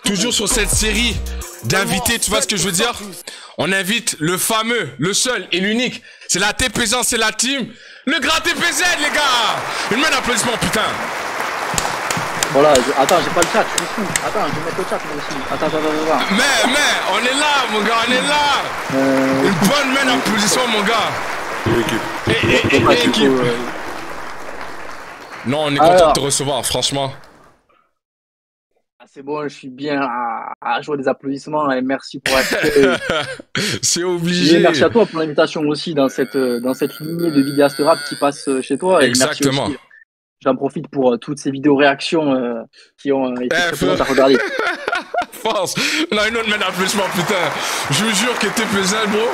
toujours sur cette série d'invités, tu vois ce que je veux dire? On invite le fameux, le seul et l'unique. C'est la TPZ, c'est la team. Le grand TPZ, les gars! Une main d'applaudissement, putain! Voilà, attends, j'ai pas le chat, je suis fou. Attends, je vais mettre le chat moi aussi. Attends. Mais, on est là, mon gars, on est là! Une bonne main d'applaudissement, mon gars! Et équipe. Non, on est content de te recevoir, franchement. C'est bon, je suis bien à jouer des applaudissements et merci pour l'accueil. C'est obligé. Et merci à toi pour l'invitation aussi dans cette lignée de vidéastes rap qui passe chez toi. Exactement. Et merci aussi, j'en profite pour toutes ces vidéos réactions qui ont été très prenantes à regarder. Force. On a une autre main d'applaudissement, putain. Je vous jure que t'es pesant, bro.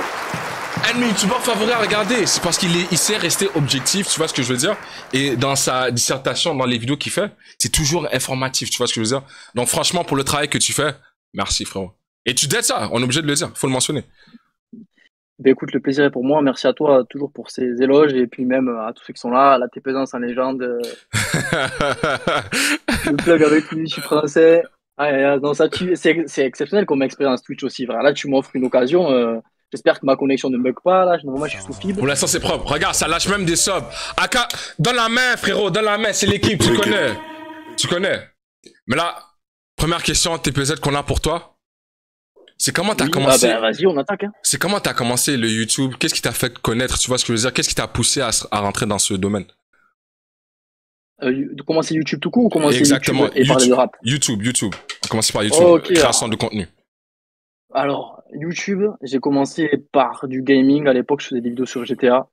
Un de mes youtubeurs favoris à regarder, c'est parce qu'il sait rester objectif, tu vois ce que je veux dire? Et dans sa dissertation, dans les vidéos qu'il fait, c'est toujours informatif, tu vois ce que je veux dire? Donc franchement, pour le travail que tu fais, merci frérot. Et tu dettes ça, on est obligé de le dire, faut le mentionner. Ben écoute, le plaisir est pour moi, merci à toi toujours pour ces éloges et puis même à tous ceux qui sont là, la TPZ en légende, le plug avec lui, je suis français. Non, ça c'est exceptionnel comme expérience Twitch aussi, vrai. Là tu m'offres une occasion. J'espère que ma connexion ne bug pas, là. Normalement, je suis sous fibre. Pour l'instant, c'est propre. Regarde, ça lâche même des subs. Aka, dans la main, frérot, dans la main, c'est l'équipe, tu connais. Tu connais. Mais là, première question, TPZ qu'on a pour toi. C'est comment t'as commencé. Ah ben, vas-y, on attaque, hein. C'est comment t'as commencé le YouTube? Qu'est-ce qui t'a fait connaître, tu vois ce que je veux dire? Qu'est-ce qui t'a poussé à rentrer dans ce domaine? De commencer YouTube tout court ou commencer Exactement. YouTube et parler de rap? YouTube. On commence par YouTube. Okay, création de contenu. Alors, YouTube, j'ai commencé par du gaming. À l'époque, je faisais des vidéos sur GTA.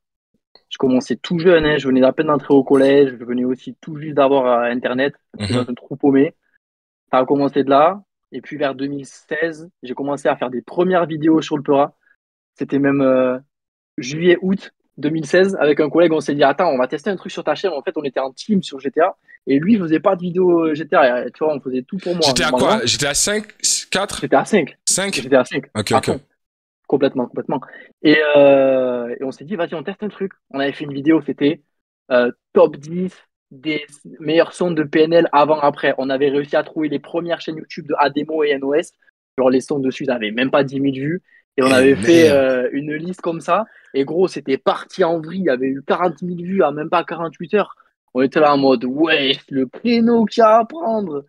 Je commençais tout jeune, hein. Je venais à peine d'entrer au collège. Je venais aussi tout juste d'avoir Internet. J'étais dans un trou paumé. Ça a commencé de là. Et puis vers 2016, j'ai commencé à faire des premières vidéos sur le Peura. C'était même juillet-août 2016. Avec un collègue, on s'est dit, attends, on va tester un truc sur ta chaîne. En fait, on était en team sur GTA. Et lui, il faisait pas de vidéos GTA. Tu vois, on faisait tout pour moi. J'étais à quoi? J'étais à 5, 4? J'étais à 5. 5? J'étais à 5. Ok. Complètement. Et on s'est dit, vas-y, on teste un truc. On avait fait une vidéo, c'était top 10 des meilleurs sons de PNL avant-après. On avait réussi à trouver les premières chaînes YouTube de Ademo et NOS. Genre, les sons dessus, ils n'avaient même pas 10 000 vues. Et on avait fait une liste comme ça. Et gros, c'était parti en vrille. Il y avait eu 40 000 vues à même pas 48 heures. On était là en mode, ouais, le créneau qu'il y a à prendre.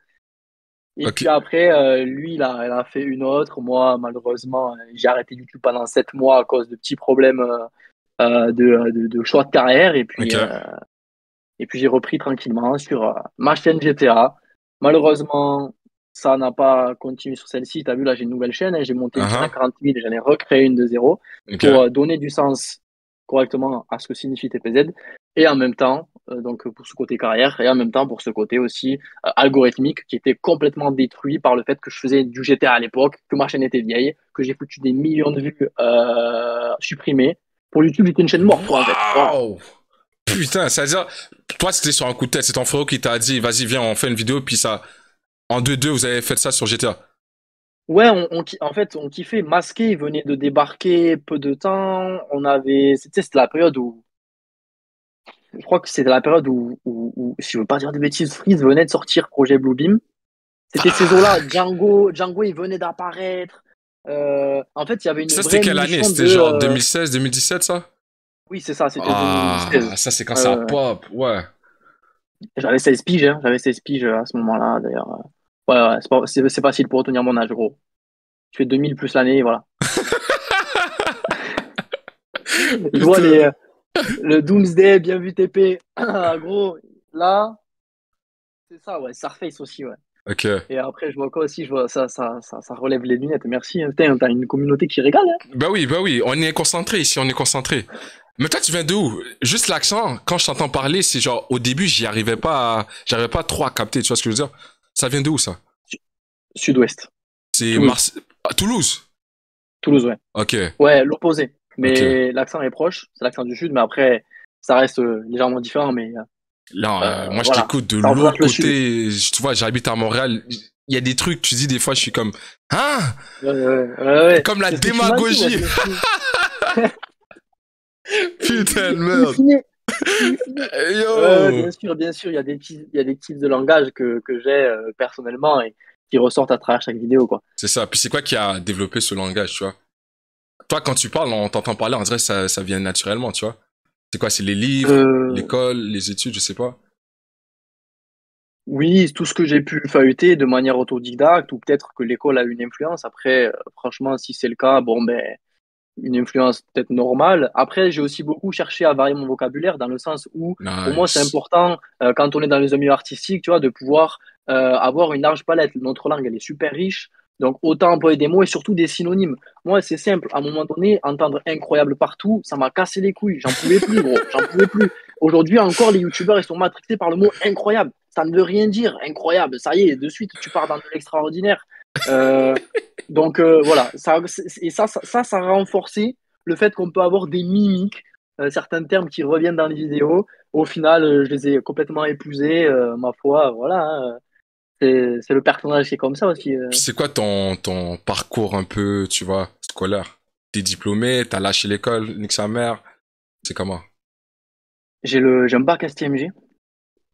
Et puis après, lui, il a fait une autre. Moi, malheureusement, j'ai arrêté YouTube pendant 7 mois à cause de petits problèmes de choix de carrière. Et puis j'ai repris tranquillement sur ma chaîne GTA. Malheureusement, ça n'a pas continué sur celle-ci. Tu as vu, là, j'ai une nouvelle chaîne. Hein, j'ai monté une chaîne à 40 000 et j'en ai recréé une de zéro pour donner du sens correctement à ce que signifie TPZ. Et en même temps, donc pour ce côté carrière, et en même temps pour ce côté aussi algorithmique qui était complètement détruit par le fait que je faisais du GTA à l'époque, que ma chaîne était vieille, que j'ai foutu des millions de vues supprimées. Pour YouTube, j'étais une chaîne morte, en fait. Wow. Putain, c'est-à-dire, toi, c'était sur un coup de tête. C'est ton frérot qui t'a dit, vas-y, viens, on fait une vidéo, puis ça, en 2-2, vous avez fait ça sur GTA. Ouais, en fait, on kiffait. Masqué, il venait de débarquer peu de temps. C'était la période où, je crois que c'était la période où, si je veux pas dire de bêtises, Freeze venait de sortir Projet Bluebeam. C'était ces eaux-là. Django, il venait d'apparaître. En fait, il y avait une ça, c'était quelle année? C'était genre 2016, 2017, ça? Oui, c'est ça, c'était 2016. Ça, c'est quand ça pop, ouais. J'avais 16 piges, hein. J'avais 16 piges à ce moment-là, d'ailleurs. Ouais, c'est facile pour retenir mon âge, gros. Je fais 2000 plus l'année, voilà. Je vois le Doomsday, bien vu TP. Gros, là, c'est ça, ouais. Surface aussi, ouais. Ok. Et après, je vois quoi aussi? Je vois ça relève les lunettes. Merci. Putain, t'as une communauté qui régale, hein. Bah oui. On est concentré ici, on est concentré. Mais toi, tu viens de où? Juste l'accent, quand je t'entends parler, c'est genre, au début, j'arrivais pas trop à capter, tu vois ce que je veux dire? Ça vient de où, ça? Sud-Ouest. C'est Toulouse? Toulouse, ouais. Ok. Ouais, l'opposé. Mais l'accent est proche, c'est l'accent du Sud, mais après, ça reste légèrement différent, mais... Non, moi, je t'écoute de l'autre côté. Tu vois, j'habite à Montréal. Il y a des trucs, tu dis des fois, je suis comme... Hein? Ouais. Comme la démagogie. Putain de merde. Yo. Bien sûr, il y a des types de langage que j'ai personnellement et qui ressortent à travers chaque vidéo, quoi. C'est ça. Puis c'est quoi qui a développé ce langage, tu vois? Toi, quand tu parles, on t'entend parler, on dirait que ça vient naturellement, tu vois? C'est quoi? C'est les livres, Euh, l'école, les études, je sais pas. oui, tout ce que j'ai pu feuilleter de manière autodidacte, ou peut-être que l'école a une influence. Après, franchement, si c'est le cas, bon, ben, une influence peut-être normale. Après, j'ai aussi beaucoup cherché à varier mon vocabulaire dans le sens où, pour moi, c'est Nice. important, quand on est dans les milieux artistiques, tu vois, de pouvoir avoir une large palette. Notre langue, elle est super riche. Donc, autant employer des mots et surtout des synonymes. Moi, c'est simple. À un moment donné, entendre incroyable partout, ça m'a cassé les couilles. J'en pouvais plus, gros. J'en pouvais plus. Aujourd'hui encore, les youtubeurs, ils sont matrixés par le mot incroyable. Ça ne veut rien dire. Incroyable. Ça y est, de suite, tu pars dans de l'extraordinaire. Euh, donc voilà, ça a renforcé le fait qu'on peut avoir des mimiques, certains termes qui reviennent dans les vidéos. Au final, je les ai complètement épousés, ma foi, voilà, hein. C'est le personnage qui est comme ça aussi. Puis c'est quoi ton parcours un peu, tu vois, scolaire? T'es diplômé, t'as lâché l'école, nique sa mère. C'est comment? J'ai un bac STMG.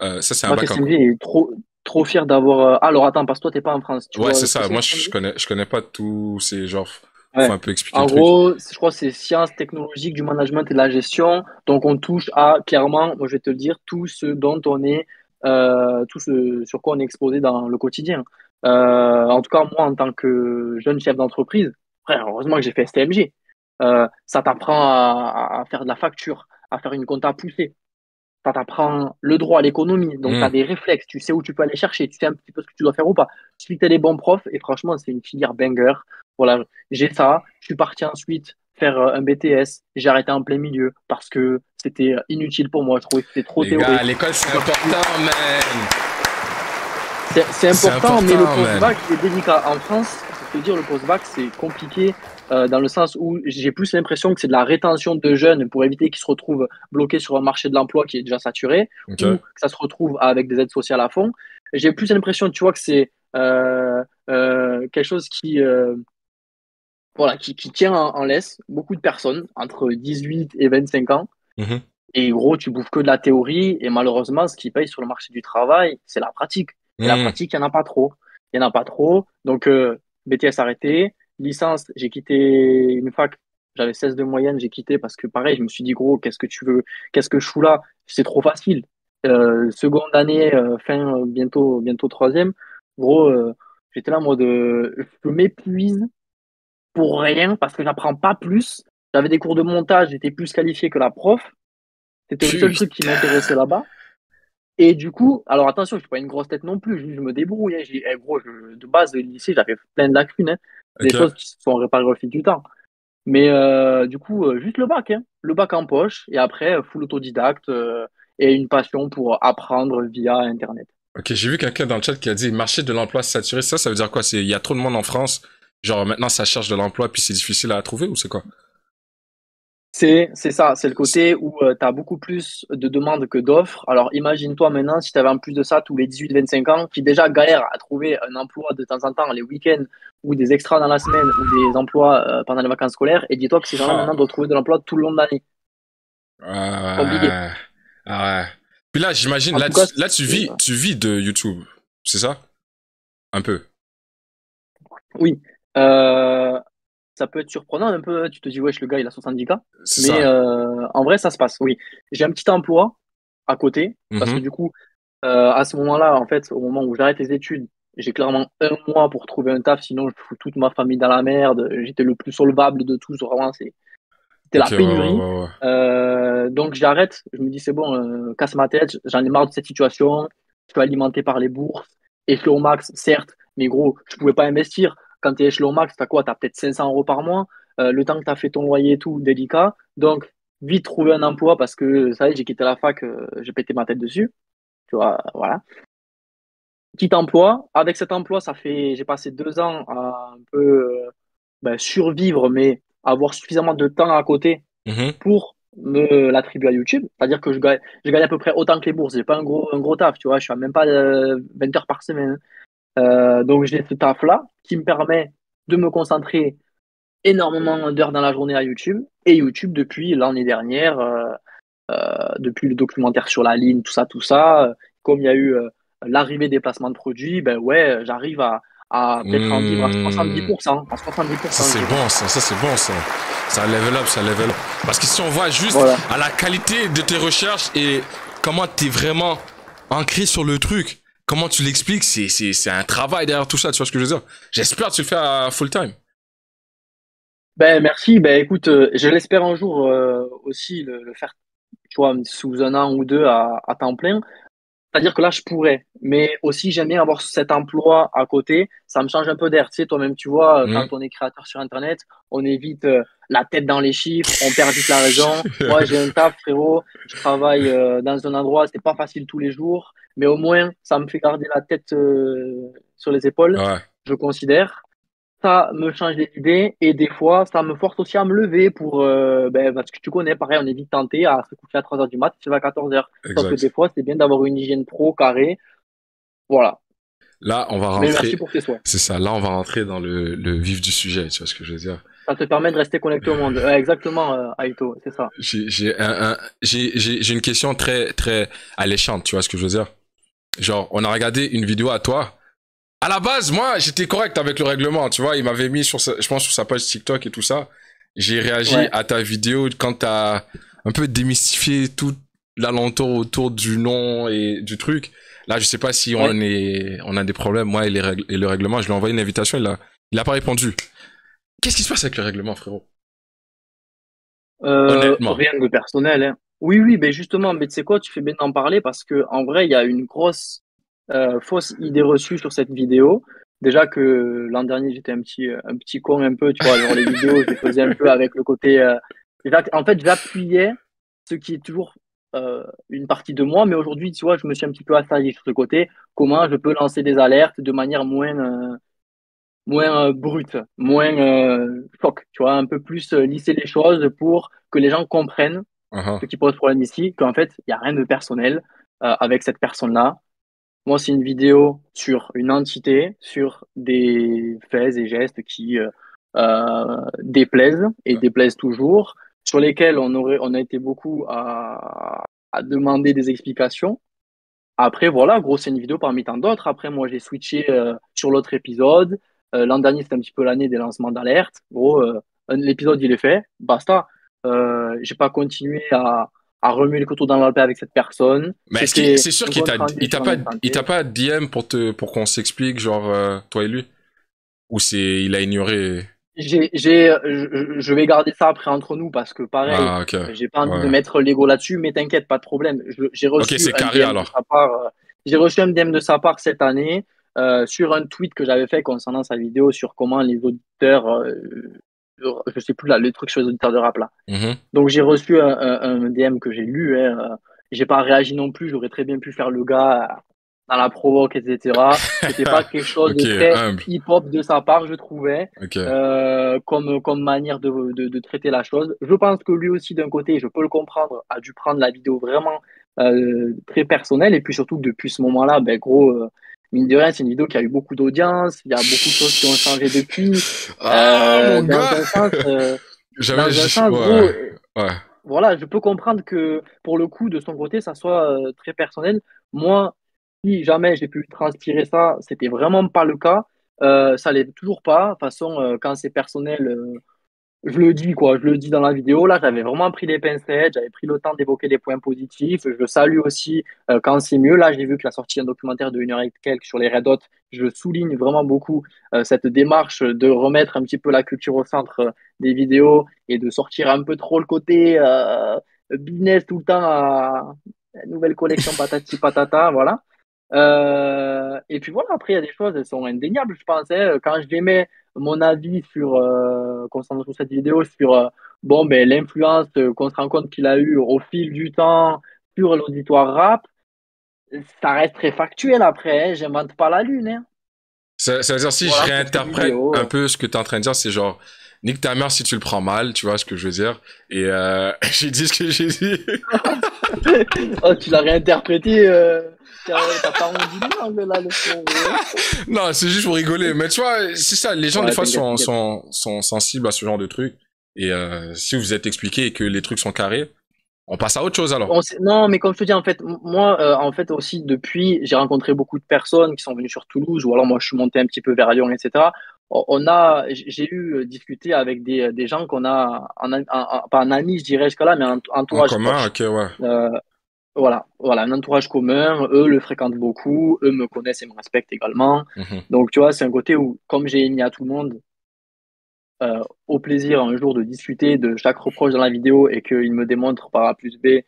Ça, c'est un Bac bac en STMG quoi? et trop fier d'avoir. Alors attends, parce que toi, t'es pas en France. Tu Ouais, vois c'est ce que ça. c'est Moi, STMG? je connais pas tous ces genres. Faut Ouais. un peu expliquer le En truc. gros, je crois que c'est sciences technologiques du management et de la gestion. Donc, on touche à, clairement, moi, je vais te le dire, tout ce dont on est, tout ce sur quoi on est exposé dans le quotidien. En tout cas, moi, en tant que jeune chef d'entreprise, frère, heureusement que j'ai fait STMG. Ça t'apprend à faire de la facture, à faire une compta poussée. Ça t'apprend le droit, l'économie. Donc, tu as Hmm. des réflexes. Tu sais où tu peux aller chercher. Tu sais un petit peu ce que tu dois faire ou pas. Si tu es les bons profs, et franchement, c'est une filière banger. Voilà, j'ai ça. Je suis parti ensuite faire un BTS. J'ai arrêté en plein milieu parce que c'était inutile pour moi. Je trouvais que c'était trop Les gars, théorique. l'école, c'est Je suis parti. important, man. C'est C'est important, mais le important, man. post-bac, il est délicat. En France, pour te dire, le post-bac, c'est compliqué dans le sens où j'ai plus l'impression que c'est de la rétention de jeunes pour éviter qu'ils se retrouvent bloqués sur un marché de l'emploi qui est déjà saturé ou Ok. que ça se retrouve avec des aides sociales à fond. J'ai plus l'impression, tu vois, que c'est quelque chose qui tient en laisse beaucoup de personnes entre 18 et 25 ans. Mhm. Et gros, tu bouffes que de la théorie. Et malheureusement, ce qui paye sur le marché du travail, c'est la pratique. Et la Hmm. pratique, il n'y en a pas trop. Il n'y en a pas trop. Donc, BTS arrêté. Licence, j'ai quitté une fac. J'avais 16 de moyenne, j'ai quitté parce que pareil, je me suis dit, gros, qu'est-ce que tu veux? Qu'est-ce que je fous là? C'est trop facile. Seconde année, fin, bientôt troisième. Gros, j'étais là en mode, je m'épuise pour rien parce que j'apprends pas plus. J'avais des cours de montage, j'étais plus qualifié que la prof. C'était le seul truc qui m'intéressait Putain. là-bas. Et du coup, alors attention, je suis pas une grosse tête non plus, je me débrouille, hein. Gros, de base, le lycée, j'avais plein de lacunes, hein. Des Ok. choses qui se sont réparées au fil du temps. Mais du coup, juste le bac, hein. Le bac en poche, et après, full autodidacte et une passion pour apprendre via Internet. Ok, j'ai vu quelqu'un dans le chat qui a dit marché de l'emploi saturé. Ça veut dire quoi? Il y a trop de monde en France. Genre, maintenant, ça cherche de l'emploi, puis c'est difficile à trouver, ou c'est quoi? C'est ça, c'est le côté où tu as beaucoup plus de demandes que d'offres. Alors imagine-toi maintenant si tu avais en plus de ça tous les 18-25 ans qui déjà galèrent à trouver un emploi de temps en temps les week-ends ou des extras dans la semaine ou des emplois pendant les vacances scolaires. Et dis-toi que ces gens-là Ah. maintenant doivent trouver de l'emploi tout le long de l'année. Compliqué. Ouais. Ah ouais. Puis là, j'imagine, En tout cas, là, voilà. tu vis de YouTube. C'est ça? Un peu. Oui. Euh, Ça peut être surprenant un peu, hein. Tu te dis, wesh, le gars, il a 70K. C'est Mais ça. en vrai, ça se passe, oui. J'ai un petit emploi à côté, parce que Mhm. du coup, à ce moment-là, en fait, au moment où j'arrête les études, j'ai clairement un mois pour trouver un taf, sinon je fous toute ma famille dans la merde. J'étais le plus solvable de tous, vraiment, c'était Ok, la ouais, pénurie. ouais, ouais. Donc j'arrête, je me dis, c'est bon, casse ma tête, j'en ai marre de cette situation. Je suis alimenté par les bourses, échelon max, certes, mais gros, je pouvais pas investir. Quand tu es échelon max, t'as quoi? T'as peut-être 500 euros par mois. Le temps que tu as fait ton loyer et tout, délicat. Donc, vite trouver un emploi parce que, ça y est, j'ai quitté la fac, j'ai pété ma tête dessus. Tu vois, voilà. Petit emploi. Avec cet emploi, j'ai passé 2 ans à un peu survivre, mais avoir suffisamment de temps à côté Mhm. pour me l'attribuer à YouTube. C'est-à-dire que je gagne à peu près autant que les bourses. J'ai pas un gros taf, tu vois. Je suis à même pas 20 heures par semaine. Donc j'ai ce taf-là qui me permet de me concentrer énormément d'heures dans la journée à YouTube. Et YouTube depuis l'année dernière, depuis le documentaire sur la ligne, tout ça, comme il y a eu l'arrivée des placements de produits, ben ouais, j'arrive à peut-être en vivre à 70%, à Ça 70%, je c'est dirais. bon, ça c'est bon, ça. Ça level up, ça level up. Parce que si on voit juste Voilà. à la qualité de tes recherches et comment t'es vraiment ancré sur le truc, comment tu l'expliques, c'est un travail derrière tout ça, tu vois ce que je veux dire. J'espère que tu le fais à full time. Ben, merci. Ben, écoute, je l'espère un jour aussi le faire, tu vois, sous un an ou deux à temps plein. C'est-à-dire que là, je pourrais, mais aussi j'aime bien avoir cet emploi à côté. Ça me change un peu d'air. Tu sais, toi-même, tu vois, quand Mhm. on est créateur sur Internet, on est vite la tête dans les chiffres, on perd vite la raison. Moi, j'ai un taf, frérot. Je travaille dans un endroit, c'est pas facile tous les jours, mais au moins, ça me fait garder la tête sur les épaules, Ouais, je considère. Ça me change des idées et des fois, ça me force aussi à me lever pour, ben, parce que tu connais, pareil, on est vite tenté à se coucher à 3 heures du mat, tu vas à 14 heures. Sauf que des exact. fois, c'est bien d'avoir une hygiène pro carrée. Voilà. Là, on va Mais merci rentrer, pour tes souhaits. c'est ça, là on va rentrer dans le vif du sujet, tu vois ce que je veux dire. Ça te permet de rester connecté au monde. Exactement, Aito, c'est ça. J'ai une question très, très alléchante, tu vois ce que je veux dire. Genre, on a regardé une vidéo à toi. À la base, moi, j'étais correct avec le règlement, tu vois. Il m'avait mis je pense, sur sa page TikTok et tout ça. J'ai réagi Ouais. à ta vidéo quand t'as un peu démystifié tout l'alentour autour du nom et du truc. Là, je sais pas si Ouais. on a des problèmes, moi et le règlement. Je lui ai envoyé une invitation, il a pas répondu. Qu'est-ce qui se passe avec le règlement, frérot? Honnêtement. Rien de personnel, hein. Oui, oui, mais justement, mais tu sais quoi, tu fais bien d'en parler parce que en vrai, il y a une grosse fausse idée reçue sur cette vidéo. Déjà que l'an dernier, j'étais un petit con un peu, tu vois, genre les vidéos, je les faisais un peu avec le côté. En fait, j'appuyais ce qui est toujours une partie de moi, mais aujourd'hui, tu vois, je me suis un petit peu assagi sur ce côté. Comment je peux lancer des alertes de manière moins brute, moins choc, tu vois, un peu plus lisser les choses pour que les gens comprennent Uh-huh. ce qui pose problème ici, qu'en fait, il n'y a rien de personnel avec cette personne-là. Moi, c'est une vidéo sur une entité, sur des faits et gestes qui déplaisent et déplaisent toujours, sur lesquels on a été beaucoup à demander des explications. Après, voilà, gros, c'est une vidéo parmi tant d'autres. Après, moi, j'ai switché sur l'autre épisode. L'an dernier, c'était un petit peu l'année des lancements d'alerte. Gros, l'épisode, il est fait. Basta. J'ai pas continué à remuer le couteau dans la plaie avec cette personne. Mais est-ce que C'était c'est sûr un compte rendu sur un instant il t'a T. pas DM pour qu'on s'explique, genre, toi et lui? Ou il a ignoré? Je vais garder ça après entre nous parce que pareil, Ah, ok. j'ai pas envie de Ouais. mettre l'ego là-dessus, mais t'inquiète, pas de problème. J'ai Ok, reçu c'est un carré DM de alors. sa part. J'ai reçu un DM de sa part cette année sur un tweet que j'avais fait concernant sa vidéo sur comment les auditeurs, je sais plus là, les trucs sur les auditeurs de rap là. Mhm. Donc j'ai reçu un DM que j'ai lu. Hein, j'ai pas réagi non plus. J'aurais très bien pu faire le gars dans la provoque, etc. C'était pas quelque chose Ok, de très humble. hip-hop de sa part, je trouvais, Ok. comme manière de traiter la chose. Je pense que lui aussi, d'un côté, je peux le comprendre, a dû prendre la vidéo vraiment très personnelle. Et puis surtout que depuis ce moment-là, ben gros, mine de rien, c'est une vidéo qui a eu beaucoup d'audience. Il y a beaucoup de choses qui ont changé depuis. Ah, mon Dans gars! un sens. Dans un sens, Ouais. gros, Ouais. voilà, je peux comprendre que pour le coup, de son côté, ça soit très personnel. Moi, si jamais j'ai pu transpirer ça, c'était vraiment pas le cas. Ça l'est toujours pas. De toute façon, quand c'est personnel, je le dis quoi, je le dis dans la vidéo. Là, j'avais vraiment pris les pincettes, j'avais pris le temps d'évoquer des points positifs. Je salue aussi quand c'est mieux. Là, j'ai vu qu'il a sorti un documentaire de 1 heure et quelques sur les Red Hot. Je souligne vraiment beaucoup cette démarche de remettre un petit peu la culture au centre des vidéos et de sortir un peu trop le côté business tout le temps à la nouvelle collection patati patata, voilà. Et puis voilà, après, il y a des choses, elles sont indéniables, je pense. Hein. Quand je mets mon avis sur, concernant sur cette vidéo, sur bon, ben, l'influence qu'on se rend compte qu'il a eu au fil du temps sur l'auditoire rap, ça reste très factuel après. Hein. J'invente pas la lune. Hein. Ça veut dire, si je Voilà pour cette réinterprète vidéo. un peu ce que t'es en train de dire, c'est genre, nique ta mère si tu le prends mal, tu vois ce que je veux dire. Et j'ai dit ce que j'ai dit. Oh, tu l'as réinterprété, t'as pas rendu langue là, le pauvre. Non, c'est juste pour rigoler. Mais tu vois, c'est ça, les gens des Ouais, fois t'inquiète, t'inquiète. sont sensibles à ce genre de trucs. Et si vous êtes expliqué et que les trucs sont carrés, On passe à autre chose alors. Non, mais comme je te dis, en fait, moi, en fait, aussi, depuis, j'ai rencontré beaucoup de personnes qui sont venues sur Toulouse, ou alors moi, je suis monté un petit peu vers Lyon, etc. J'ai eu discuté avec des gens qu'on a, pas un ami, je dirais jusqu'à là, mais un En entourage commun, proche. ok, ouais. Euh, voilà, un entourage commun. Eux le fréquentent beaucoup, eux me connaissent et me respectent également. Mhm. Donc, tu vois, c'est un côté où, comme j'ai mis à tout le monde, au plaisir un jour de discuter de chaque reproche dans la vidéo et qu'il me démontre par A plus B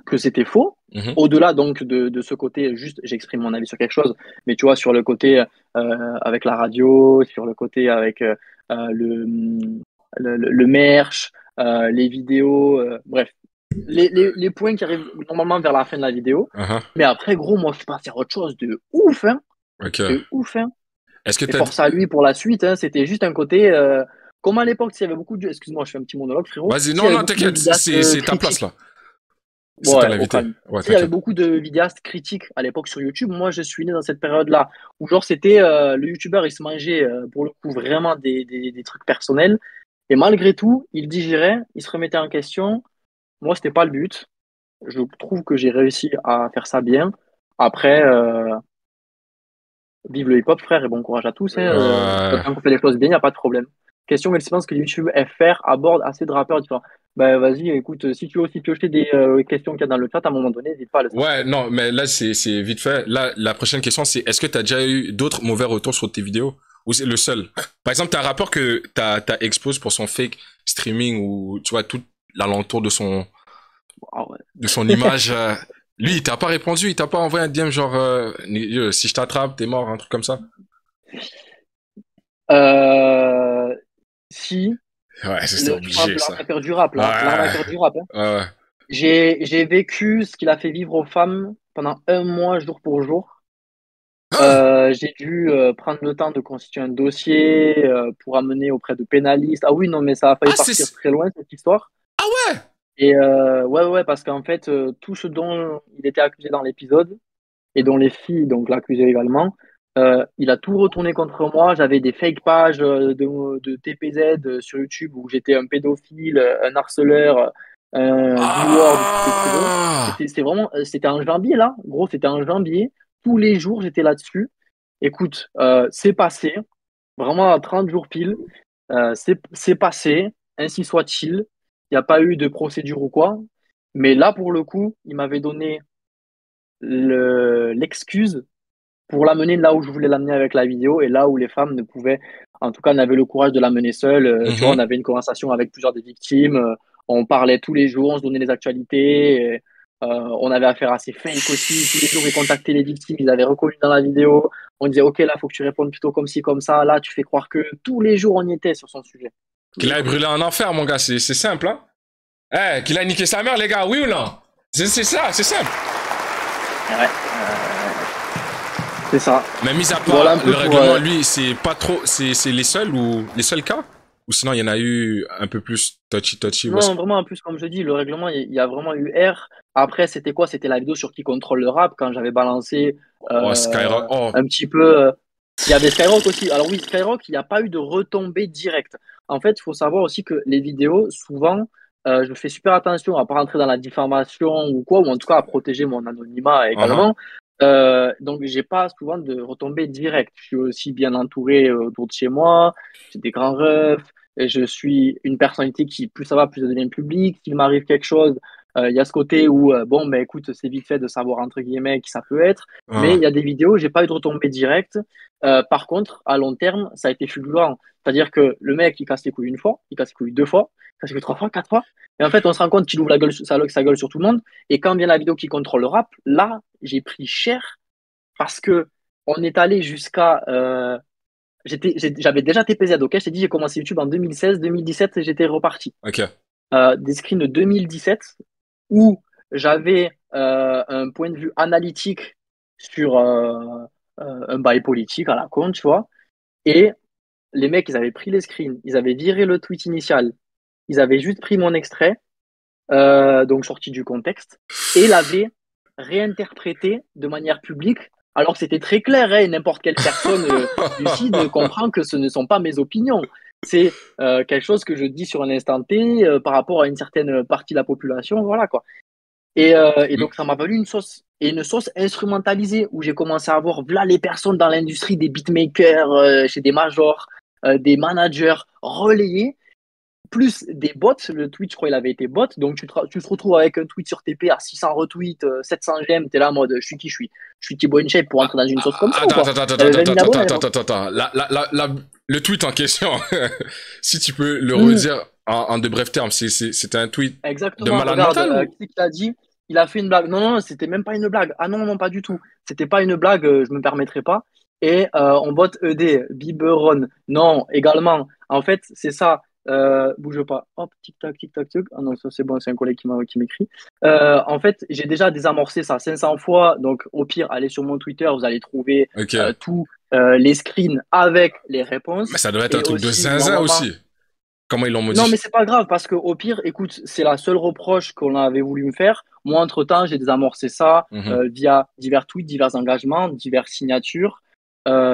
que c'était faux. Mhm. Au-delà donc de ce côté, juste j'exprime mon avis sur quelque chose, mais tu vois, sur le côté avec la radio, sur le côté avec le, le merch, les vidéos, bref, les points qui arrivent normalement vers la fin de la vidéo. Uh-huh. Mais après, gros, moi, je suis passé à autre chose de ouf, hein, Ok. de ouf, hein. Est-ce que Et t'as... force à lui pour la suite, hein, c'était juste un côté. Comme à l'époque, s'il y avait beaucoup de. Excuse-moi, je fais un petit monologue, frérot. Vas-y, S'il y non, avait non, beaucoup de t'inquiète, vidéastes c'est ta place critiques. là. C'est toi Ouais, au l'invité. calme. Ouais, Tu sais, il y avait t'inquiète. beaucoup de vidéastes critiques à l'époque sur YouTube. Moi, je suis né dans cette période-là où, genre, c'était le YouTuber, il se mangeait pour le coup vraiment des trucs personnels. Et malgré tout, il digérait, il se remettait en question. Moi, c'était pas le but. Je trouve que j'ai réussi à faire ça bien. Après, vive le hip-hop, frère, et bon courage à tous. Hein, tant qu'on fait les choses bien, il n'y a pas de problème. Question, est-ce que tu penses que YouTube FR aborde assez de rappeurs différents? Bah, vas-y, écoute, si tu veux aussi piocher des questions qu'il y a dans le chat, à un moment donné, n'hésite pas à le savoir. Ouais, non, mais là, c'est vite fait. Là, la prochaine question, c'est est-ce que t'as déjà eu d'autres mauvais retours sur tes vidéos? Ou c'est le seul? Par exemple, t'as un rappeur que t'as expose pour son fake streaming ou, tu vois, tout l'alentour Ah ouais. de son image. Lui, il t'a pas répondu, il t'a pas envoyé un DM genre, si je t'attrape, t'es mort, un truc comme ça? Euh, si, Ouais, c'était tu parles obligé, de ça. l'arnaqueur du rap, là, Ouais, l'arnaqueur du rap. Hein. ouais, ouais. J'ai vécu ce qu'il a fait vivre aux femmes pendant un mois, jour pour jour. Ah, J'ai dû prendre le temps de constituer un dossier pour amener auprès de pénalistes. Ah oui, non, mais ça a failli ah, partir très loin, cette histoire. ah ouais! Et ouais, parce qu'en fait, tout ce dont il était accusé dans l'épisode, et dont les filles donc l'accusaient également, il a tout retourné contre moi. J'avais des fake pages de TPZ sur YouTube où j'étais un pédophile, un harceleur, un V-word, tout ce que tu veux. Ah! C'était vraiment, c'était un janvier là, gros, c'était un janvier. Tous les jours, j'étais là-dessus. Écoute, c'est passé, vraiment à 30 jours pile. C'est passé, ainsi soit-il. Il n'y a pas eu de procédure ou quoi. Mais là, pour le coup, il m'avait donné l'excuse pour l'amener là où je voulais l'amener avec la vidéo et là où les femmes ne pouvaient, en tout cas, n'avaient le courage de l'amener seule. Tu vois, on Mhm. avait une conversation avec plusieurs des victimes. On parlait tous les jours, on se donnait les actualités. Et, on avait affaire à ces fakes aussi. Tous les jours, ils contactaient les victimes, ils avaient reconnu dans la vidéo. On disait, OK, là, il faut que tu répondes plutôt comme ci, comme ça. Là, tu fais croire que tous les jours, on y était sur son sujet. Tous Qu'il les aille jours. brûler en enfer, mon gars, c'est simple, hein? Qu'il a niqué sa mère, les gars, oui ou non? C'est ça, c'est simple. Ouais, c'est ça. Mais mis à Voilà part un peu le pour. règlement, lui, c'est pas trop, c'est les seuls ou les seuls cas? Ou sinon, il y en a eu un peu plus touchy. Non, vraiment, en plus, comme je dis, le règlement, il y a vraiment eu R. Après, c'était quoi? C'était la vidéo sur qui contrôle le rap quand j'avais balancé Oh, Skyrock, un petit peu. Il y avait Skyrock aussi. Alors oui, Skyrock, il n'y a pas eu de retombée directe. En fait, il faut savoir aussi que les vidéos, souvent, je fais super attention à pas rentrer dans la diffamation ou quoi, ou en tout cas à protéger mon anonymat uh-huh. également. Donc, j'ai pas souvent de retombées directes. Je suis aussi bien entouré autour de chez moi. J'ai des grands refs. Et je suis une personnalité qui, plus ça va, plus ça devient public. S'il m'arrive quelque chose, il y a ce côté où, bon, ben écoute, c'est vite fait de savoir, entre guillemets, qui ça peut être. Mais il y a des vidéos, j'ai pas eu de retombées directes. Par contre, à long terme, ça a été fulgurant. C'est-à-dire que le mec, il casse les couilles une fois, il casse les couilles deux fois, il casse les couilles trois fois, quatre fois. Et en fait, on se rend compte qu'il ouvre la gueule, sa gueule sur tout le monde. Et quand vient la vidéo qui contrôle le rap, là, j'ai pris cher parce que on est allé jusqu'à j'avais déjà TPZ, ok? Je t'ai dit, j'ai commencé YouTube en 2016, 2017, et j'étais reparti. Ok. Des screens de 2017 où j'avais un point de vue analytique sur un bail politique à la con, tu vois. Et les mecs, ils avaient pris les screens, ils avaient viré le tweet initial, ils avaient juste pris mon extrait, donc sorti du contexte, et l'avaient réinterprété de manière publique, alors que c'était très clair, hein, n'importe quelle personne lucide comprend que ce ne sont pas mes opinions. C'est quelque chose que je dis sur un instant T par rapport à une certaine partie de la population, voilà quoi. Et donc ça m'a valu une sauce. Et une sauce instrumentalisée où j'ai commencé à voir voilà les personnes dans l'industrie des beatmakers, chez des majors, des managers relayés, plus des bots. Le tweet, je crois, il avait été bot. Donc tu te retrouves avec un tweet sur TP à 600 retweets, 700 j'aime. T'es là en mode je suis qui je suis Thibaut InShape pour entrer dans une sauce comme ça ou Attends, quoi? attends, attends, Il y avait attends, 20 000 attends, abonnés à attends, l'époque. attends, attends. Le tweet en question, si tu peux le Mmh. redire en de brefs termes, c'était un tweet de Exactement, malade regarde, mental ou? qui l'a dit? Il a fait une blague. Non, non, c'était même pas une blague. Ah non, non, pas du tout. C'était pas une blague, je me permettrai pas. Et on vote ED, Biberon. Non, également. En fait, c'est ça. Bouge pas. Hop, tic-tac, tic-tac, tic. Ah non, ça c'est bon, c'est un collègue qui m'écrit. En fait, j'ai déjà désamorcé ça 500 fois. Donc, au pire, allez sur mon Twitter, vous allez trouver Ok. tous les screens avec les Mais réponses. ça doit être un Et truc de aussi, zinzin normalement, aussi. Comment ils l'ont non, mais modifié? c'est pas grave parce que au pire, écoute, c'est la seule reproche qu'on avait voulu me faire. Moi, entre-temps, j'ai désamorcé ça Mhm. via divers tweets, divers engagements, diverses signatures,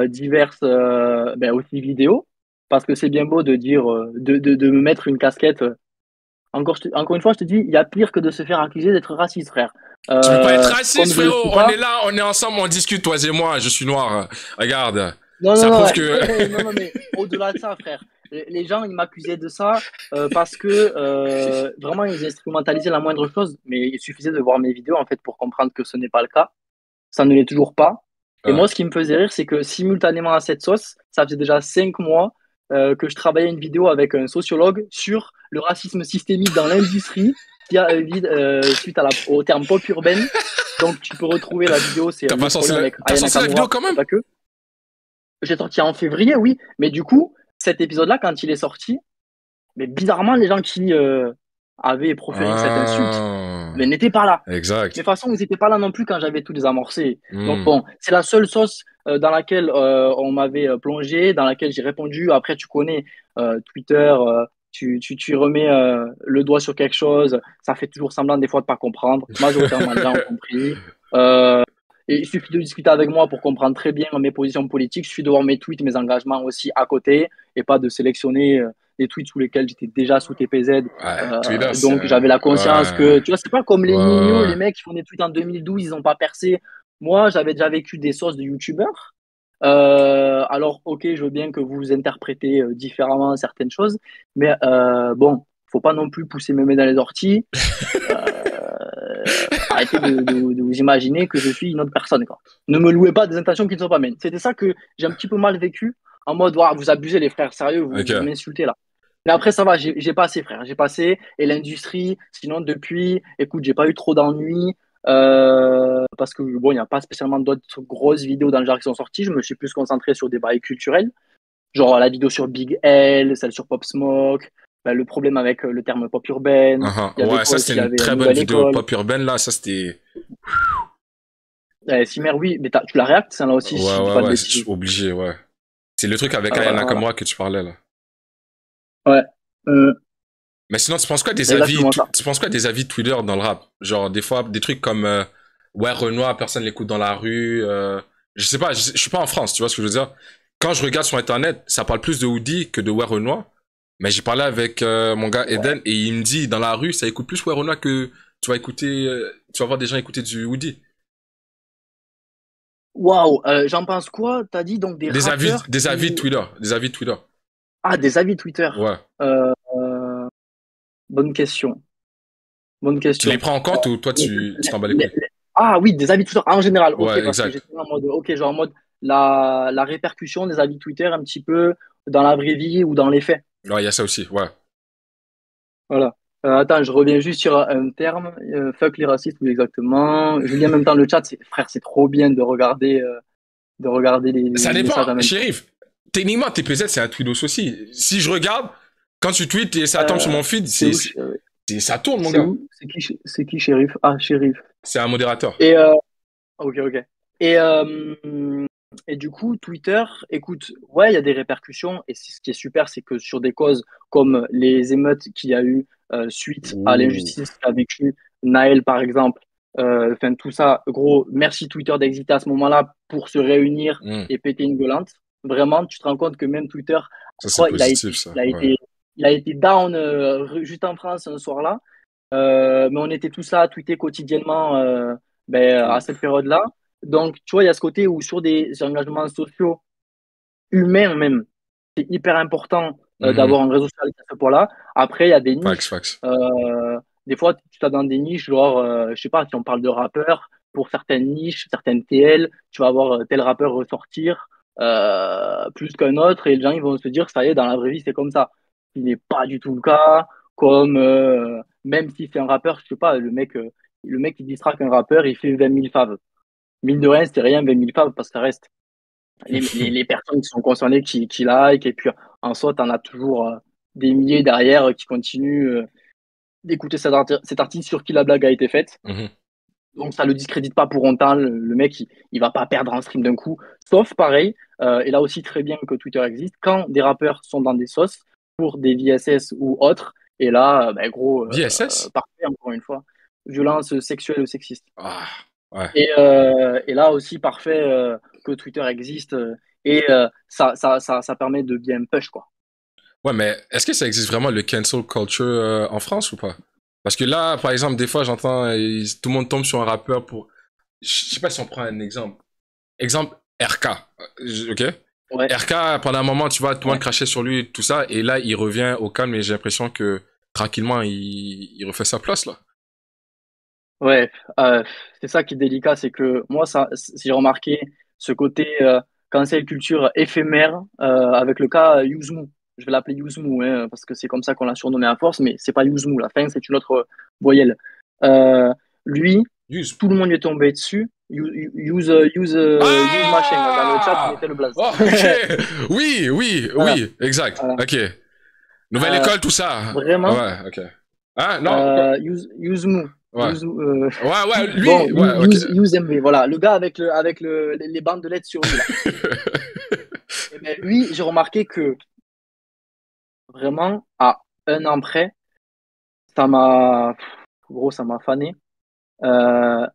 diverses ben, aussi vidéos. Parce que c'est bien beau de dire, de me mettre une casquette. Encore une fois, je te dis, il y a pire que de se faire accuser d'être raciste, frère. Tu peux pas être Comme raciste, je le suis frérot. On est pas. là, on est ensemble, on discute, toi et moi. Je suis noir. Regarde. Non, non, Ça non, prouve que. non, non, mais au-delà de ça, frère, les gens, ils m'accusaient de ça parce que vraiment, ils instrumentalisaient la moindre chose, mais il suffisait de voir mes vidéos, en fait, pour comprendre que ce n'est pas le cas. Ça ne l'est toujours pas. Et Ouais. moi, ce qui me faisait rire, c'est que simultanément à cette sauce, ça faisait déjà 5 mois que je travaillais une vidéo avec un sociologue sur le racisme systémique dans l'industrie qui a suite au terme pop urbaine. Donc, tu peux retrouver la vidéo, c'est T'as pas Le sorti Problème la, avec t'as Aya sorti la vidéo Nakamura, quand mais même? pas que. J'ai sorti en février, oui. Mais du coup, cet épisode-là, quand il est sorti, mais bizarrement, les gens qui avaient proféré cette insulte Ah. mais n'étaient pas là. Mais Exact. de toute façon, ils n'étaient pas là non plus quand j'avais tout désamorcé. Donc Hmm. bon, c'est la seule sauce dans laquelle on m'avait plongé, dans laquelle j'ai répondu. Après, tu connais Twitter, tu remets le doigt sur quelque chose, ça fait toujours semblant des fois de pas comprendre. Majoritairement, les gens ont compris. Euh, et il suffit de discuter avec moi pour comprendre très bien mes positions politiques. Il suffit de voir mes tweets, mes engagements aussi à côté, et pas de sélectionner des tweets sous lesquels j'étais déjà sous TPZ. Ouais, Twitter, c'est. Donc j'avais la conscience Ouais. que, tu vois, c'est pas comme Ouais, les Nino, ouais, les mecs qui font des tweets en 2012, ils n'ont pas percé. Moi, j'avais déjà vécu des sauces de youtubeurs. Alors, ok, je veux bien que vous interprétez différemment certaines choses, mais bon, faut pas non plus pousser mes mains dans les orties. Arrêtez de vous imaginer que je suis une autre personne, quoi. Ne me louez pas des intentions qui ne sont pas miennes. C'était ça que j'ai un petit peu mal vécu, en mode, Ouah, vous abusez les frères, sérieux, ouais. vous Ok. m'insultez là. Mais après, ça va, j'ai passé, frère, j'ai passé. Et l'industrie, sinon, depuis, écoute, j'ai pas eu trop d'ennuis. Parce que bon, il n'y a pas spécialement d'autres grosses vidéos dans le genre qui sont sorties. Je me suis plus concentré sur des bails culturels, genre la vidéo sur Big L, celle sur Pop Smoke, ben, le problème avec le terme pop urbaine. Uh-huh. Il y avait Ouais, quoi ça, aussi? Il c'était y une avait très bonne Nouvelle vidéo École. pop urbaine, là. Ça, c'était. Simer, oui, mais tu la réactes, celle-là aussi, Ouais, si je dis ouais, pas de ouais, je suis bêtises. obligé, ouais. C'est le truc avec Aya Voilà. Nakamura que tu parlais, là. Ouais. Euh, Mais sinon, tu penses quoi des avis, exactement ça. tu penses quoi des avis de Twitter dans le rap? Genre, des fois, des trucs comme, ouais, Renoir, personne l'écoute dans la rue, je sais pas, je suis pas en France, tu vois ce que je veux dire? Quand je regarde sur Internet, ça parle plus de Woody que de Ouais Renoir. Mais j'ai parlé avec mon gars Ouais. Eden et il me dit, dans la rue, ça écoute plus Ouais Renoir que tu vas écouter, tu vas voir des gens écouter du Woody. Waouh, j'en pense quoi? T'as dit donc des rappeurs Des avis de qui. Twitter, des avis de Twitter. Ah, des avis Twitter. Ouais. Euh, bonne question. Bonne Tu les question. prends en compte ou toi Les- tu t'en bats les couilles? Ah oui, des avis Twitter en général. Ok, Ouais, parce que exact. j'étais en mode. Ok, genre en mode la répercussion des avis Twitter un petit peu dans la vraie vie ou dans les faits. Ouais, il y a ça aussi, ouais. Voilà. Attends, je reviens juste sur un terme. Fuck les racistes, oui, exactement. Je lis en même temps le chat. Frère, c'est trop bien de regarder Ça les messages dépend, en même temps. shérif. Techniquement, TPZ, c'est un tweetos aussi. Si je regarde, quand tu tweets et ça tombe sur Euh, mon feed, c'est où, ça tourne, mon c'est gars. où, c'est qui, shérif? Ah, shérif. C'est un modérateur. Et ok, ok. Et, et du coup, Twitter, écoute, ouais, il y a des répercussions. Et ce qui est super, c'est que sur des causes comme les émeutes qu'il y a eu suite à Ouh. l'injustice qu'a vécu Naël, par exemple, enfin tout ça, gros, merci Twitter d'exister à ce moment-là pour se réunir Hmm. et péter une gueulante. Vraiment, tu te rends compte que même Twitter, Ça, je c'est crois, positif, ça. Ouais. il a été down juste en France un soir-là. Mais on était tous là à tweeter quotidiennement à Cool. cette période-là. Donc, tu vois, il y a ce côté où sur des engagements sociaux, humains même, c'est hyper important Mhm. d'avoir un réseau social à ce point-là. Après, il y a des Facts, niches. facts. Des fois, tu t'as dans des niches, genre, je sais pas, si on parle de rappeurs, pour certaines niches, certaines TL, tu vas avoir tel rappeur ressortir plus qu'un autre, et les gens ils vont se dire, ça y est, dans la vraie vie, c'est comme ça. Ce qui n'est pas du tout le cas, comme même si c'est un rappeur, je sais pas, le mec qui dira qu'un rappeur, il fait 20 000 faves. Mine de rien, c'est rien, 20 000 faves, parce que ça reste les personnes qui sont concernées qui like, et puis en soi, tu en as toujours des milliers derrière qui continuent d'écouter cet artiste sur qui la blague a été faite. Mhm. Donc ça le discrédite pas pour autant. Le mec, il va pas perdre un stream d'un coup. Sauf pareil, et là aussi très bien que Twitter existe, quand des rappeurs sont dans des sauces pour des VSS ou autres. Et là, gros, VSS? parfait encore une fois. Violence sexuelle ou sexiste. Ah, ouais. Et là aussi, parfait que Twitter existe. Ça permet de bien push, quoi. Ouais, mais est-ce que ça existe vraiment le cancel culture en France ou pas? Parce que là, par exemple, des fois, j'entends tout le monde tombe sur un rappeur pour. Je sais pas si on prend un exemple. Exemple RK. Ok? Ouais, RK, pendant un moment, tu vois, tout le monde ouais. crachait sur lui, tout ça, et là, il revient au calme, et j'ai l'impression que tranquillement, il refait sa place, là. Ouais, c'est ça qui est délicat, c'est que moi, ça, j'ai remarqué ce côté cancel culture éphémère avec le cas Yuzmu. Je vais l'appeler Yuzmu, hein, parce que c'est comme ça qu'on l'a surnommé à force, mais c'est pas Yuzmu, la fin, c'est une autre voyelle. Euh, Lui, Use. tout le monde lui est tombé dessus. Use machin, là, dans le chat, il Ah! mettait le blaze. Oh, ok! Oui, oui, Voilà, oui, exact. voilà. Ok. Nouvelle Euh, école, tout ça. Vraiment, Ouais, ok. Ah, non, quoi? Yuzmu. Ouais. Ouais, ouais, Bon, lui, ouais, ok. use MV, voilà, le gars avec les bandes de LED sur lui, là. Et ben, lui, j'ai remarqué que vraiment, à un an près, ça m'a, gros, ça m'a fané. Euh,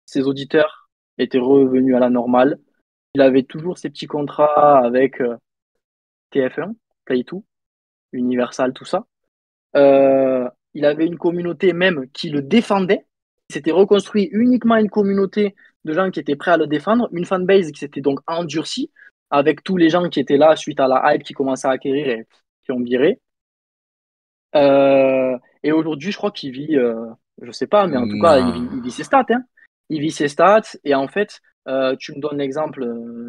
Ses auditeurs étaient revenus à la normale. Il avait toujours ses petits contrats avec TF1, Play2, Universal, tout ça. Il avait une communauté même qui le défendait. Il s'était reconstruit uniquement une communauté de gens qui étaient prêts à le défendre, une fanbase qui s'était donc endurcie avec tous les gens qui étaient là suite à la hype qui commençait à acquérir et qui ont viré. Et aujourd'hui, je crois qu'il vit, je sais pas, mais en tout cas, Non. il vit ses stats, hein. Il vit ses stats et en fait, tu me donnes l'exemple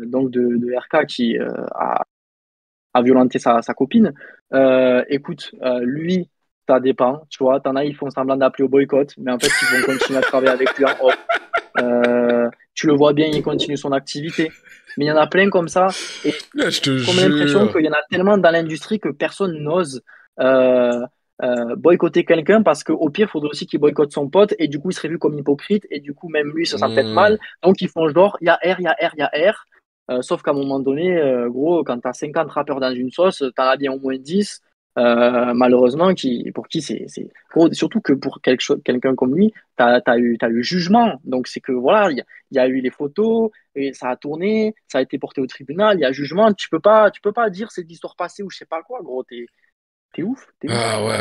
donc de RK qui a violenté sa copine. Écoute, lui, ça dépend, tu vois. T'en as, ils font semblant d'appeler au boycott, mais en fait, ils vont continuer à travailler avec lui en off. Tu le vois bien, il continue son activité. Mais il y en a plein comme ça. Et Là, je te comme l'impression jure. qu'il y en a tellement dans l'industrie que personne n'ose euh, boycotter quelqu'un parce qu'au pire, il faudrait aussi qu'il boycotte son pote et du coup, il serait vu comme hypocrite et du coup, même lui, il se sent peut-être Hmm. mal. Donc, ils font genre, il y a R, il y a R, il y a R. Sauf qu'à un moment donné, gros, quand tu as 50 rappeurs dans une sauce, tu en as bien au moins 10. Malheureusement, pour qui c'est gros, surtout que pour quelqu'un comme lui, t'as eu jugement. Donc, c'est que voilà, il y a eu les photos, et ça a tourné, ça a été porté au tribunal, il y a jugement. Tu peux pas dire c'est de l'histoire passée ou je sais pas quoi, gros. T'es ouf, t'es ouf. Ah ouais.